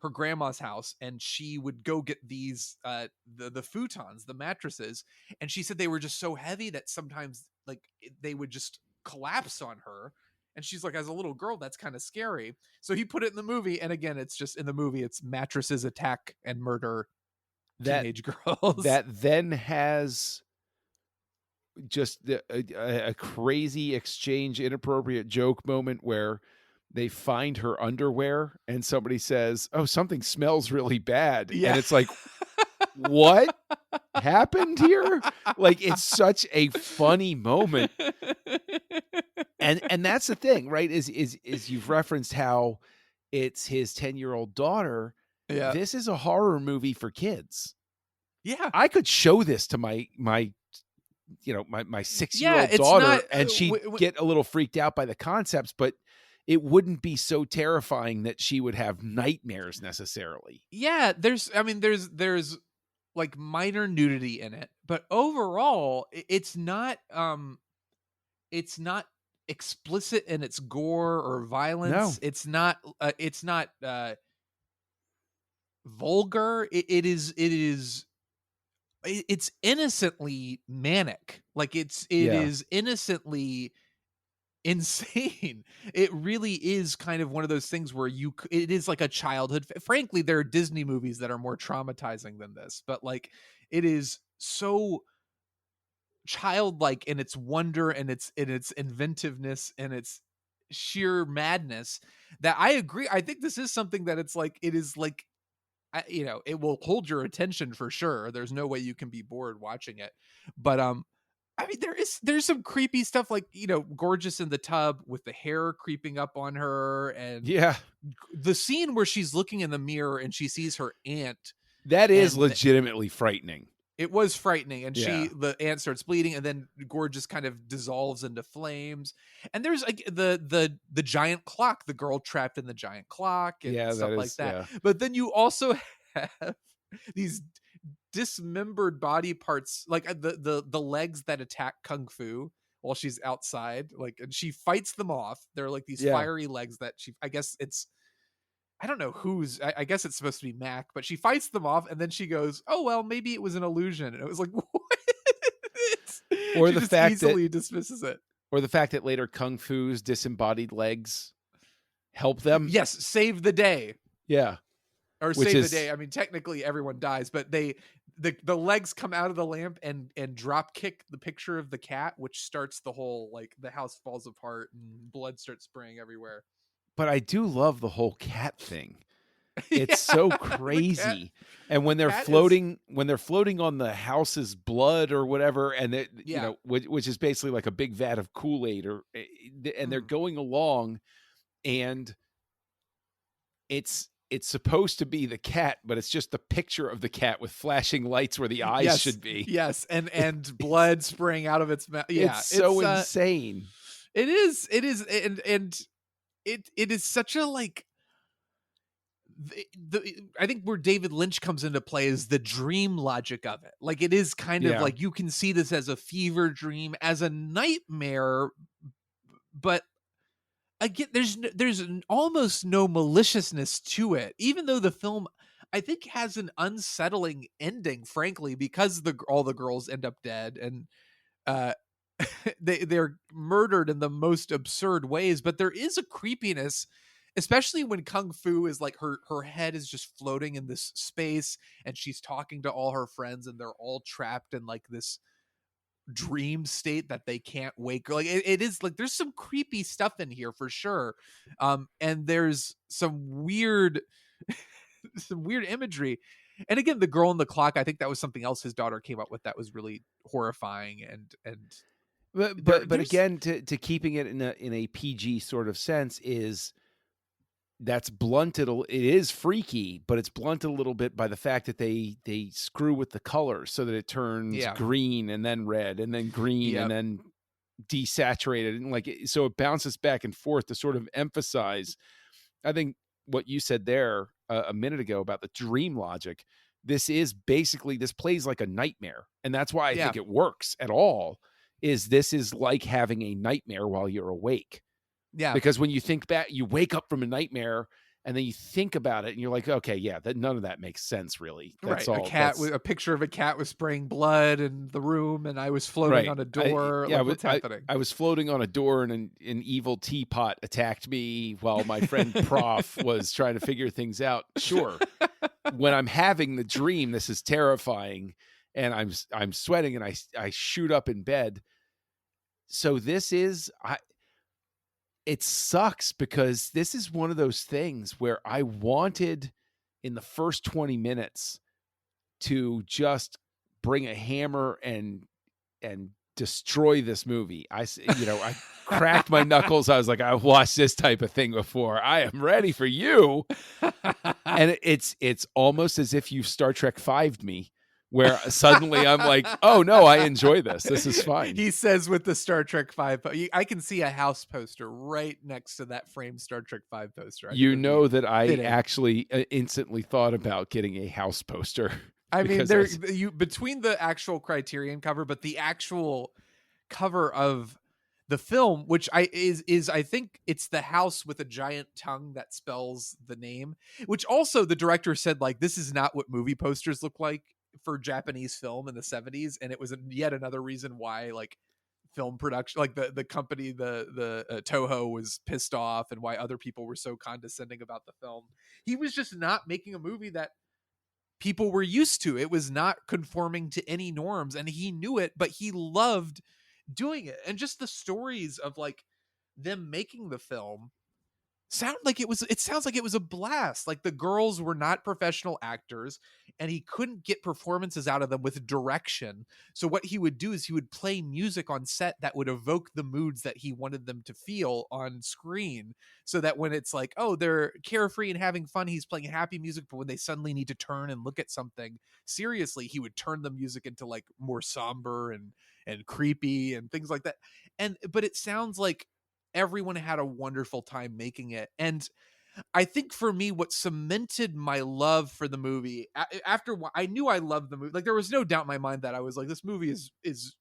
her grandma's house, and she would go get these the futons, the mattresses, and she said they were just so heavy that sometimes like they would just collapse on her. And she's like, as a little girl, that's kind of scary. So he put it in the movie. And again, it's just in the movie, it's mattresses attack and murder teenage girls. That then has just a crazy exchange, inappropriate joke moment where they find her underwear and somebody says, "Oh, something smells really bad." Yeah. And it's like, what happened here? Like, it's such a funny moment. And that's the thing, right? Is you've referenced how it's his 10-year-old daughter. Yeah. This is a horror movie for kids. Yeah. I could show this to my 6-year-old daughter, and she'd get a little freaked out by the concepts, but it wouldn't be so terrifying that she would have nightmares necessarily. Yeah, there's like minor nudity in it, but overall it's not explicit in its gore or violence. No. It's not vulgar. It's innocently manic. Like it is innocently insane. It really is kind of one of those things where it is like a childhood. Frankly, there are Disney movies that are more traumatizing than this, but like, it is so childlike in its wonder and its inventiveness and its sheer madness that I agree. I think this is something that it will hold your attention for sure. There's no way you can be bored watching it. But I mean, there's some creepy stuff, like, Gorgeous in the tub with the hair creeping up on her, and the scene where she's looking in the mirror and she sees her aunt. That is legitimately frightening. It was frightening, and the aunt starts bleeding, and then Gorgeous kind of dissolves into flames. And there's like the giant clock, the girl trapped in the giant clock, and stuff like that. Yeah. But then you also have these dismembered body parts, like the legs that attack Kung Fu while she's outside, like, and she fights them off. They're like these fiery legs that I don't know I guess it's supposed to be Mac, but she fights them off, and then she goes, "Oh, well, maybe it was an illusion." And it was like, what? Or she the just fact easily dismisses it. Or the fact that later Kung Fu's disembodied legs help them. Yes, save the day. Yeah. Or save the day. I mean, technically everyone dies, but the legs come out of the lamp and drop kick the picture of the cat, which starts the whole, like, the house falls apart and blood starts spraying everywhere. But I do love the whole cat thing. It's so crazy. And when they're floating on the house's blood or whatever, and which is basically like a big vat of Kool-Aid, and they're going along, and it's it's supposed to be the cat, but it's just the picture of the cat with flashing lights where the eyes should be. Yes, and blood spraying out of its mouth. Yeah, it's so insane. It is, and it is such a like. I think where David Lynch comes into play is the dream logic of it. Like it is kind of like you can see this as a fever dream, as a nightmare, but again, there's almost no maliciousness to it, even though the film I think has an unsettling ending, frankly, because all the girls end up dead and uh, they're murdered in the most absurd ways. But there is a creepiness, especially when Kung Fu is like her head is just floating in this space and she's talking to all her friends and they're all trapped in like this dream state that they can't wake. Like it is like there's some creepy stuff in here for sure, and there's some weird imagery. And again, the girl in the clock, I think that was something else his daughter came up with that was really horrifying. And but again, to keeping it in a PG sort of sense is that's blunted. It is freaky, but it's blunted a little bit by the fact that they screw with the colors so that it turns green and then red and then green and then desaturated, and like so it bounces back and forth to sort of emphasize. I think what you said there a minute ago about the dream logic. This plays like a nightmare, and that's why I think it works at all. This is like having a nightmare while you're awake. Yeah. Because when you think back, you wake up from a nightmare and then you think about it and you're like, okay, yeah, none of that makes sense really. That's right. all. A picture of a cat was spraying blood in the room and I was floating on a door. What's happening? I was floating on a door and an evil teapot attacked me while my friend Prof was trying to figure things out. Sure. When I'm having the dream, this is terrifying and I'm sweating and I shoot up in bed. So this is, it sucks because this is one of those things where I wanted in the first 20 minutes to just bring a hammer and destroy this movie. I cracked my knuckles. I was like, I've watched this type of thing before. I am ready for you. And it's almost as if you Star Trek 5'd me, where suddenly I'm like, oh no, I enjoy this. This is fine. He says with the Star Trek 5, I can see a house poster right next to that framed Star Trek 5 poster. You know that I actually instantly thought about getting a house poster. I mean, between the actual Criterion cover, but the actual cover of the film, which I think it's the house with a giant tongue that spells the name, which also the director said like, this is not what movie posters look like for Japanese film in the 70s, and it was yet another reason why like film production, like the company, the Toho was pissed off, and why other people were so condescending about the film. He was just not making a movie that people were used to. It was not conforming to any norms, and he knew it, but he loved doing it. And just the stories of like them making the film sounds like it was a blast. Like the girls were not professional actors and he couldn't get performances out of them with direction. So what he would do is he would play music on set that would evoke the moods that he wanted them to feel on screen. So that when it's like, oh, they're carefree and having fun, he's playing happy music. But when they suddenly need to turn and look at something seriously, he would turn the music into like more somber and creepy and things like that. But it sounds like everyone had a wonderful time making it. And I think for me, what cemented my love for the movie after I knew I loved the movie, like there was no doubt in my mind that I was like, this movie is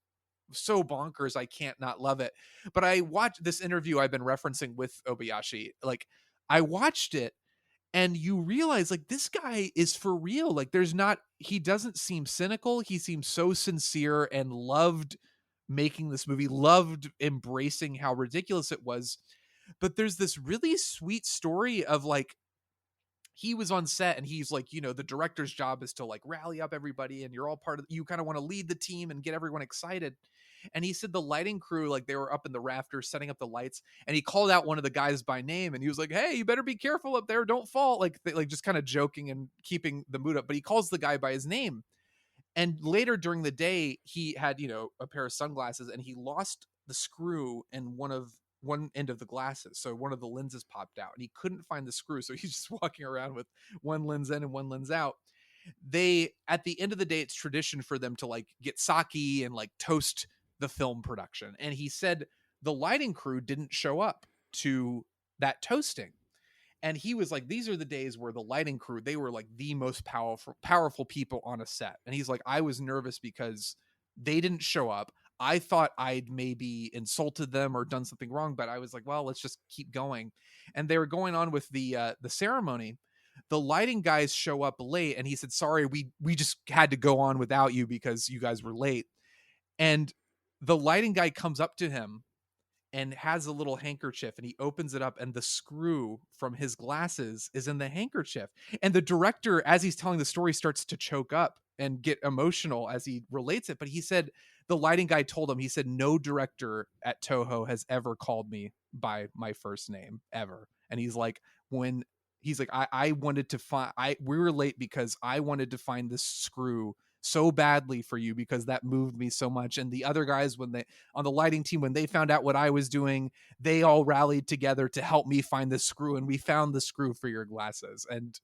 so bonkers, I can't not love it. But I watched this interview I've been referencing with Obayashi. Like I watched it and you realize like this guy is for real. Like he doesn't seem cynical. He seems so sincere and loved making this movie, loved embracing how ridiculous it was. But there's this really sweet story of like, he was on set and he's like, the director's job is to like rally up everybody and you're all part of, you kind of want to lead the team and get everyone excited. And he said the lighting crew, like they were up in the rafters setting up the lights, and he called out one of the guys by name and he was like, hey, you better be careful up there, don't fall. Like just kind of joking and keeping the mood up. But he calls the guy by his name. And later during the day, he had, a pair of sunglasses and he lost the screw in one of one end of the glasses. So one of the lenses popped out and he couldn't find the screw. So he's just walking around with one lens in and one lens out. At the end of the day, it's tradition for them to like get sake and like toast the film production. And he said the lighting crew didn't show up to that toasting. And he was like, these are the days where the lighting crew, they were like the most powerful people on a set. And he's like, I was nervous because they didn't show up. I thought I'd maybe insulted them or done something wrong, but I was like, well, let's just keep going. And they were going on with the ceremony. The lighting guys show up late, and he said, sorry, we just had to go on without you because you guys were late. And the lighting guy comes up to him and has a little handkerchief, and he opens it up, and the screw from his glasses is in the handkerchief. And the director, as he's telling the story, starts to choke up and get emotional as he relates it. But he said, the lighting guy told him, he said, no director at Toho has ever called me by my first name ever. And he's like, I wanted to find, we were late because I wanted to find this screw so badly for you because that moved me so much. And the other guys, when they on the lighting team, when they found out what I was doing, they all rallied together to help me find the screw, and we found the screw for your glasses. And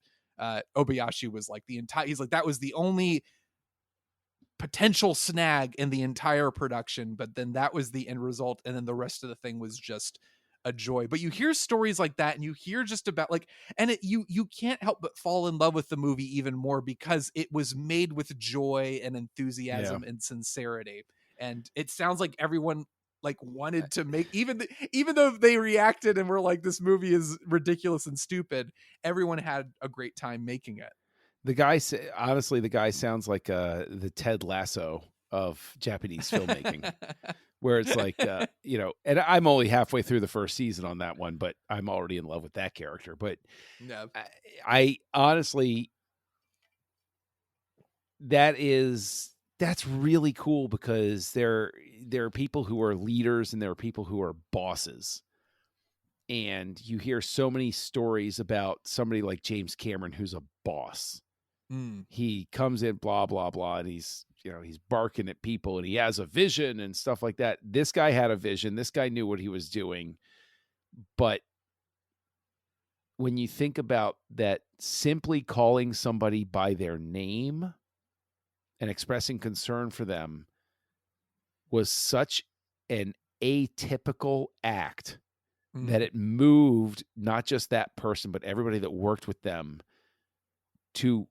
Obayashi was like he's like, that was the only potential snag in the entire production, but then that was the end result, and then the rest of the thing was just a joy. But you hear stories like that, and you hear just about like, and you can't help but fall in love with the movie even more because it was made with joy and enthusiasm and sincerity. And it sounds like everyone like wanted to make, even though they reacted and were like, this movie is ridiculous and stupid, everyone had a great time making it. The guy sounds like the Ted Lasso of Japanese filmmaking. Where it's like, and I'm only halfway through the first season on that one, but I'm already in love with that character. But no. I honestly, that's really cool because there are people who are leaders and there are people who are bosses. And you hear so many stories about somebody like James Cameron, who's a boss. He comes in, blah, blah, blah, and he's barking at people and he has a vision and stuff like that. This guy had a vision. This guy knew what he was doing. But when you think about that, simply calling somebody by their name and expressing concern for them was such an atypical act that it moved not just that person, but everybody that worked with them to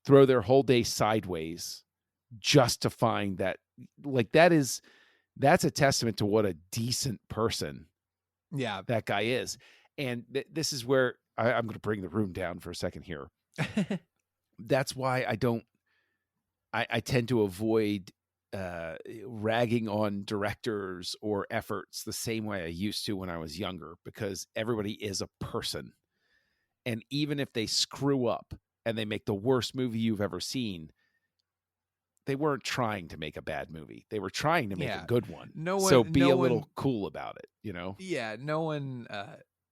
throw their whole day sideways just to find that. Like, that's a testament to what a decent person that guy is. And this is where I'm going to bring the room down for a second here. That's why I tend to avoid ragging on directors or efforts the same way I used to when I was younger, because everybody is a person. And even if they screw up and they make the worst movie you've ever seen, they weren't trying to make a bad movie. They were trying to make a good one. So be a little cool about it, Yeah, no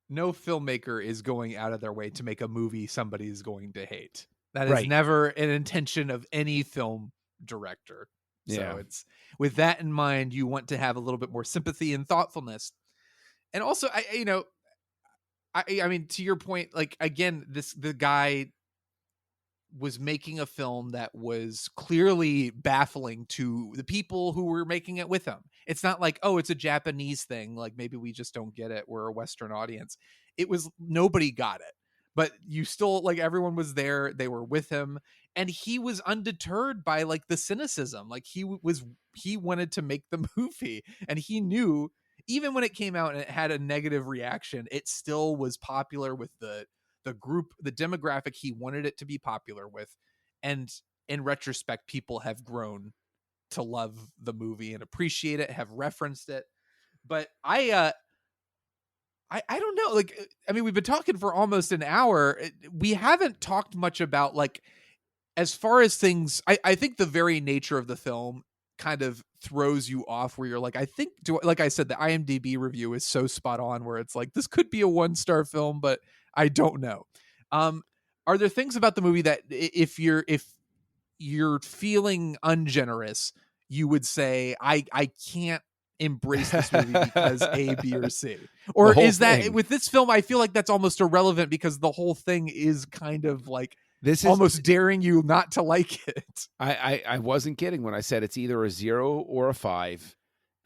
filmmaker is going out of their way to make a movie somebody is going to hate. That is never an intention of any film director. So it's with that in mind, you want to have a little bit more sympathy and thoughtfulness. And also, I mean, to your point, like, again, the guy was making a film that was clearly baffling to the people who were making it with him. It's not like, oh, it's a Japanese thing, like maybe we just don't get it, we're a Western audience. It was, nobody got it, but you still, like, everyone was there, they were with him, and he was undeterred by like the cynicism. Like he wanted to make the movie, and he knew even when it came out and it had a negative reaction, it still was popular with the group, the demographic he wanted it to be popular with. And in retrospect, people have grown to love the movie and appreciate it, have referenced it. But I don't know. Like, I mean, we've been talking for almost an hour. We haven't talked much about, like, as far as things, I think the very nature of the film kind of throws you off, where you're like, like I said, the IMDb review is so spot on, where it's like, this could be a 1-star film, but I don't know. Are there things about the movie that if you're feeling ungenerous, you would say, I can't embrace this movie because A, B, or C? Or is that with this film? I feel like that's almost irrelevant because the whole thing is kind of like this is almost daring you not to like it. I wasn't kidding when I said it's either a 0 or a 5,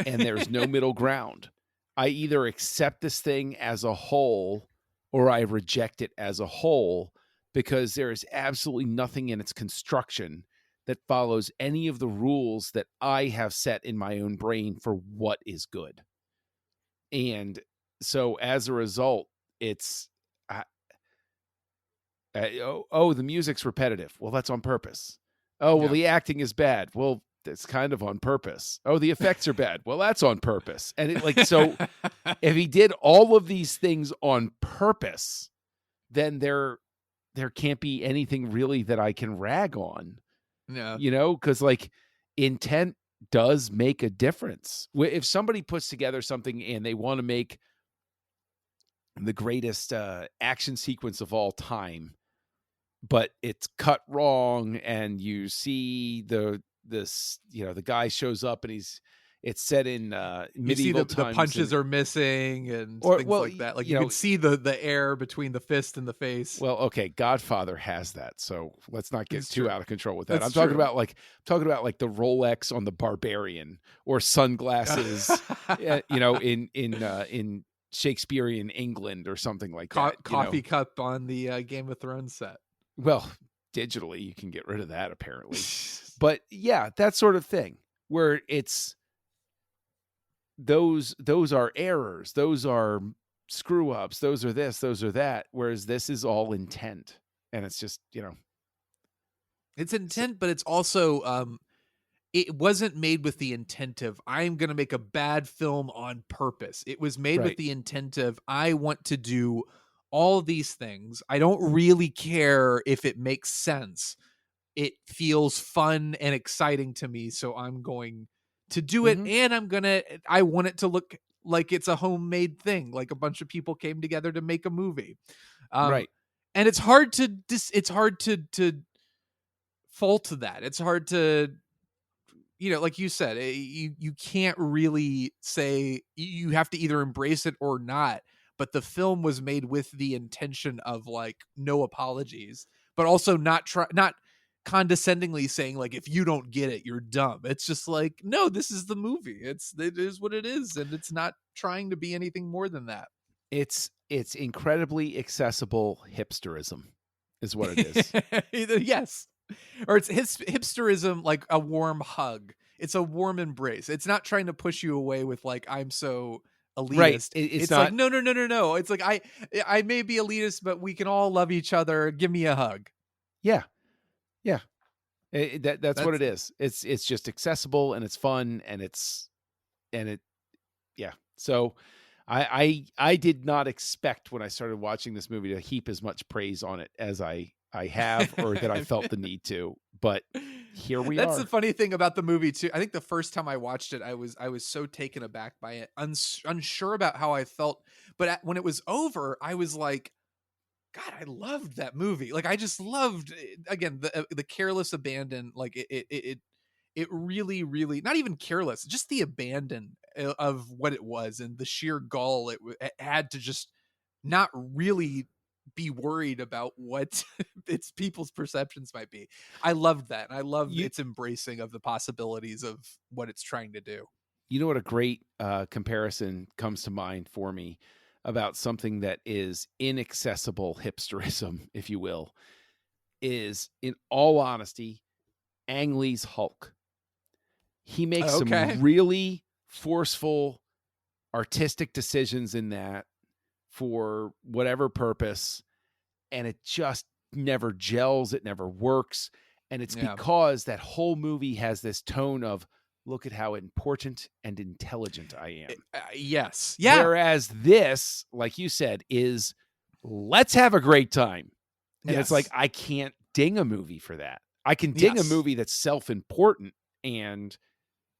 and there's no middle ground. I either accept this thing as a whole or I reject it as a whole, because there is absolutely nothing in its construction that follows any of the rules that I have set in my own brain for what is good. And so as a result, it's, the music's repetitive. Well, that's on purpose. Oh, well, the acting is bad. Well, that's kind of on purpose. Oh, the effects are bad. Well, that's on purpose. And so if he did all of these things on purpose, then there can't be anything really that I can rag on. Yeah. Because intent does make a difference. If somebody puts together something and they want to make the greatest action sequence of all time, but it's cut wrong, and you see the guy shows up and it's set in medieval times. The punches are missing and things like that. Like you can see the air between the fist and the face. Well, okay, Godfather has that, so let's not get too out of control with that. That's I'm talking about like the Rolex on the Barbarian, or sunglasses, in Shakespearean England or something like that. Coffee cup on the Game of Thrones set. Well, digitally you can get rid of that apparently. But yeah, that sort of thing where it's those are errors, those are screw ups, those are this, those are that, whereas this is all intent. And it's just, it's intent, but it's also it wasn't made with the intent of I'm going to make a bad film on purpose. It was made with the intent of I want to do all these things. I don't really care if it makes sense. It feels fun and exciting to me, so I'm going to do it, and I want it to look like it's a homemade thing, like a bunch of people came together to make a movie. Right. And it's hard to fault that. It's hard to, like you said, you can't really say, you have to either embrace it or not. But the film was made with the intention of like no apologies, but also not condescendingly saying like, if you don't get it, you're dumb. It's just like, no, this is the movie. It is what it is, and it's not trying to be anything more than that. It's incredibly accessible hipsterism is what it is. Yes. Or it's hipsterism, like a warm hug. It's a warm embrace. It's not trying to push you away with like, I'm so elitist. Right. It's not, like no. It's like I may be elitist, but we can all love each other. Give me a hug. Yeah. That's what it is. It's just accessible and it's fun yeah. So I did not expect when I started watching this movie to heap as much praise on it as I have, or that I felt the need to, but here we are. That's the funny thing about the movie too. I think the first time I watched it, I was so taken aback by it, unsure about how I felt. But when it was over, I was like, God, I loved that movie. Like I just loved, again, the careless abandon. Like it really, really, not even careless, just the abandon of what it was, and the sheer gall it had to just not really be worried about what its people's perceptions might be. I loved that. And I love its embracing of the possibilities of what it's trying to do. You know what a great comparison comes to mind for me about something that is inaccessible hipsterism, if you will, is, in all honesty, Ang Lee's Hulk. He makes some really forceful artistic decisions in that for whatever purpose, and it just never gels, it never works. And it's because that whole movie has this tone of, look at how important and intelligent I am. Yes. Yeah. Whereas this, like you said, is let's have a great time. And it's like, I can't ding a movie for that. I can ding a movie that's self-important and,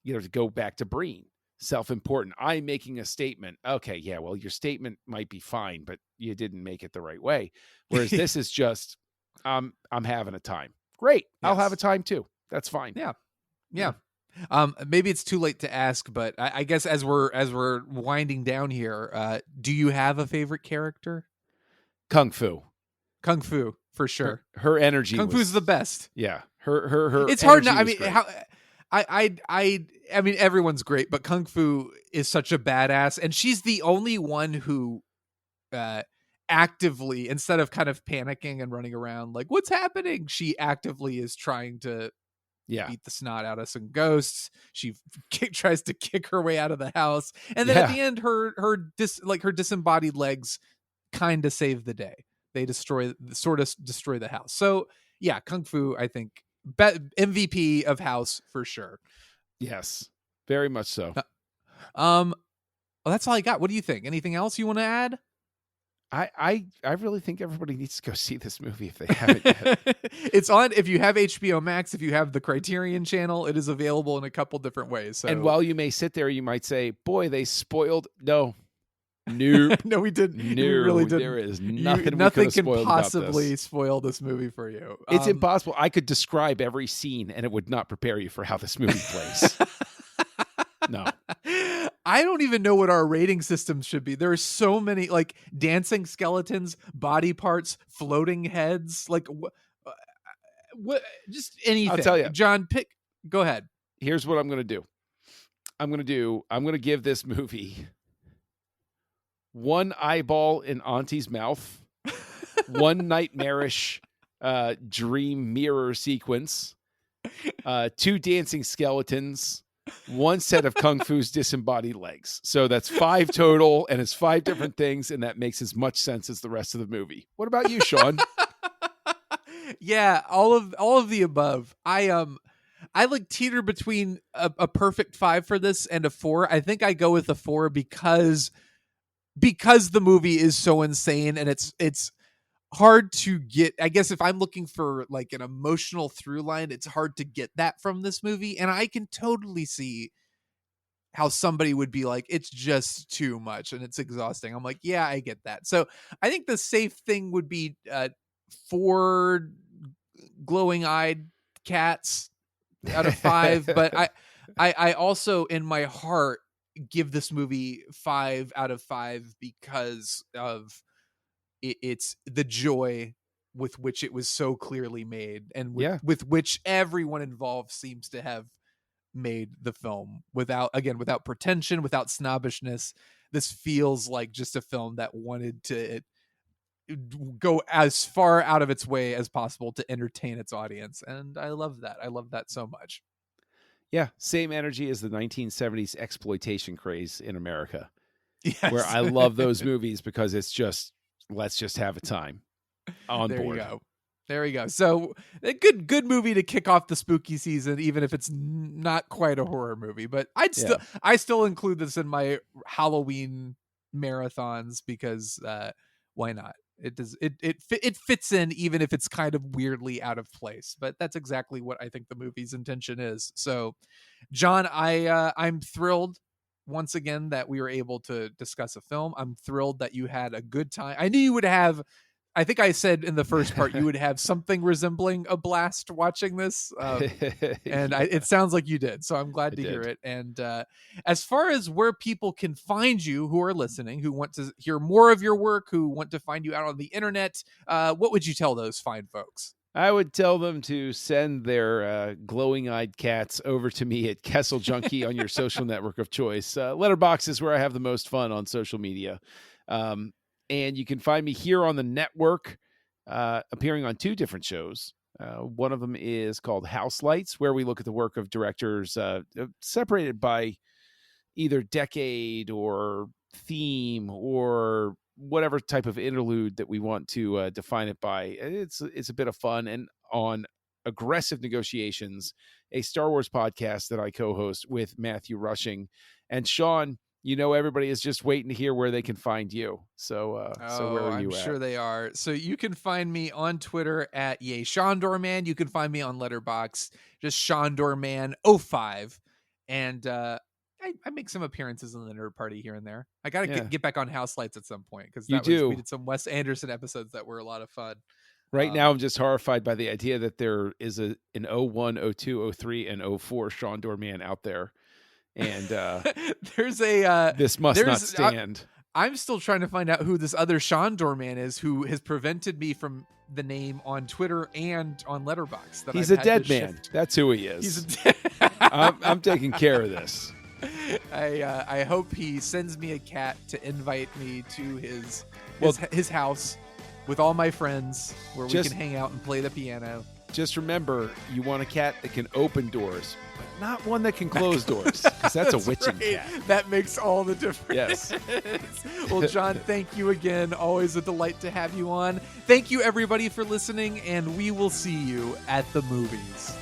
to go back to Breen. Self-important. I'm making a statement. Okay, yeah, well, your statement might be fine, but you didn't make it the right way. Whereas this is just, I'm having a time. Great. I'll have a time too. That's fine. Yeah. Maybe it's too late to ask, but I guess as we're winding down here, do you have a favorite character? Kung Fu. Kung Fu, for sure. Her energy. Kung Fu's the best. Yeah. Her It's hard energy not. I was mean, great. how. I mean, everyone's great, but Kung Fu is such a badass, and she's the only one who actively, instead of kind of panicking and running around like, what's happening? She actively is trying to beat the snot out of some ghosts. She tries to kick her way out of the house. And then at the end, her disembodied legs kind of save the day. They destroy the house. So yeah, Kung Fu, I think, MVP of House for sure. Yes, very much so. Well, that's all I got. What do you think? Anything else you want to add? I really think everybody needs to go see this movie if they haven't yet. It's on, if you have HBO Max, if you have the Criterion channel, it is available in a couple different ways. So. And while you may sit there, you might say, boy, they spoiled. No. Nope. No, we didn't. No, we really didn't. There is nothing nothing we can possibly spoil this movie for you. It's impossible. I could describe every scene and it would not prepare you for how this movie plays. No. I don't even know what our rating system should be. There are so many, like, dancing skeletons, body parts, floating heads, like what just anything. I'll tell you. John, go ahead. Here's what I'm going to do. I'm going to give this movie one eyeball in Auntie's mouth, one nightmarish dream mirror sequence, two dancing skeletons, one set of Kung Fu's disembodied legs. So that's 5 total, and it's 5 different things, and that makes as much sense as the rest of the movie. What about you, Shawn? Yeah, all of the above. I like teeter between a perfect 5 for this and a 4. I think I go with a 4 because the movie is so insane, and it's hard to get. I guess if I'm looking for like an emotional through line, it's hard to get that from this movie, and I can totally see how somebody would be like, it's just too much and it's exhausting. I'm like, yeah, I get that. So I think the safe thing would be 4 glowing-eyed cats out of 5. But I also, in my heart, give this movie 5 out of 5 because of it's the joy with which it was so clearly made, and with which everyone involved seems to have made the film without pretension, without snobbishness. This feels like just a film that wanted to go as far out of its way as possible to entertain its audience. And I love that. I love that so much. Yeah. Same energy as the 1970s exploitation craze in America. Yes. Where I love those movies because it's just, let's just have a time on there board. There you go. So a good movie to kick off the spooky season, even if it's not quite a horror movie. But I still include this in my Halloween marathons because why not? It fits in, even if it's kind of weirdly out of place. But that's exactly what I think the movie's intention is. So, John, I'm thrilled once again that we were able to discuss a film. I'm thrilled that you had a good time. I knew you would have. I think I said in the first part you would have something resembling a blast watching this, and it sounds like you did. So I'm glad to hear it. And as far as where people can find you, who are listening, who want to hear more of your work, who want to find you out on the internet, what would you tell those fine folks? I would tell them to send their glowing-eyed cats over to me at Kessel Junkie on your social network of choice. Letterboxd is where I have the most fun on social media. And you can find me here on the network, appearing on 2 different shows. One of them is called House Lights, where we look at the work of directors separated by either decade or theme or whatever type of interlude that we want to define it by. It's a bit of fun. And on Aggressive Negotiations, a Star Wars podcast that I co-host with Matthew Rushing. And Shawn, you know, everybody is just waiting to hear where they can find you. So where are you I'm at? sure they are. So you can find me on Twitter at YayShawnDoorman. You can find me on Letterboxd, just ShawnDoorman05. And I make some appearances in the Nerd Party here and there. I got to get back on House Lights at some point because we did some Wes Anderson episodes that were a lot of fun. Right now, I'm just horrified by the idea that there is an 01, 02, 03, and 04 Shawn Doorman out there. And there's a this must not stand. I'm still trying to find out who this other Shawn Doorman is, who has prevented me from the name on Twitter and on Letterboxd. He's a dead man. That's who he is. I'm taking care of this. I hope he sends me a cat to invite me to his house with all my friends where we can hang out and play the piano. Just remember, you want a cat that can open doors, but not one that can close doors, because that's a witching cat. That makes all the difference. Yes. Well, John, thank you again. Always a delight to have you on. Thank you, everybody, for listening, and we will see you at the movies.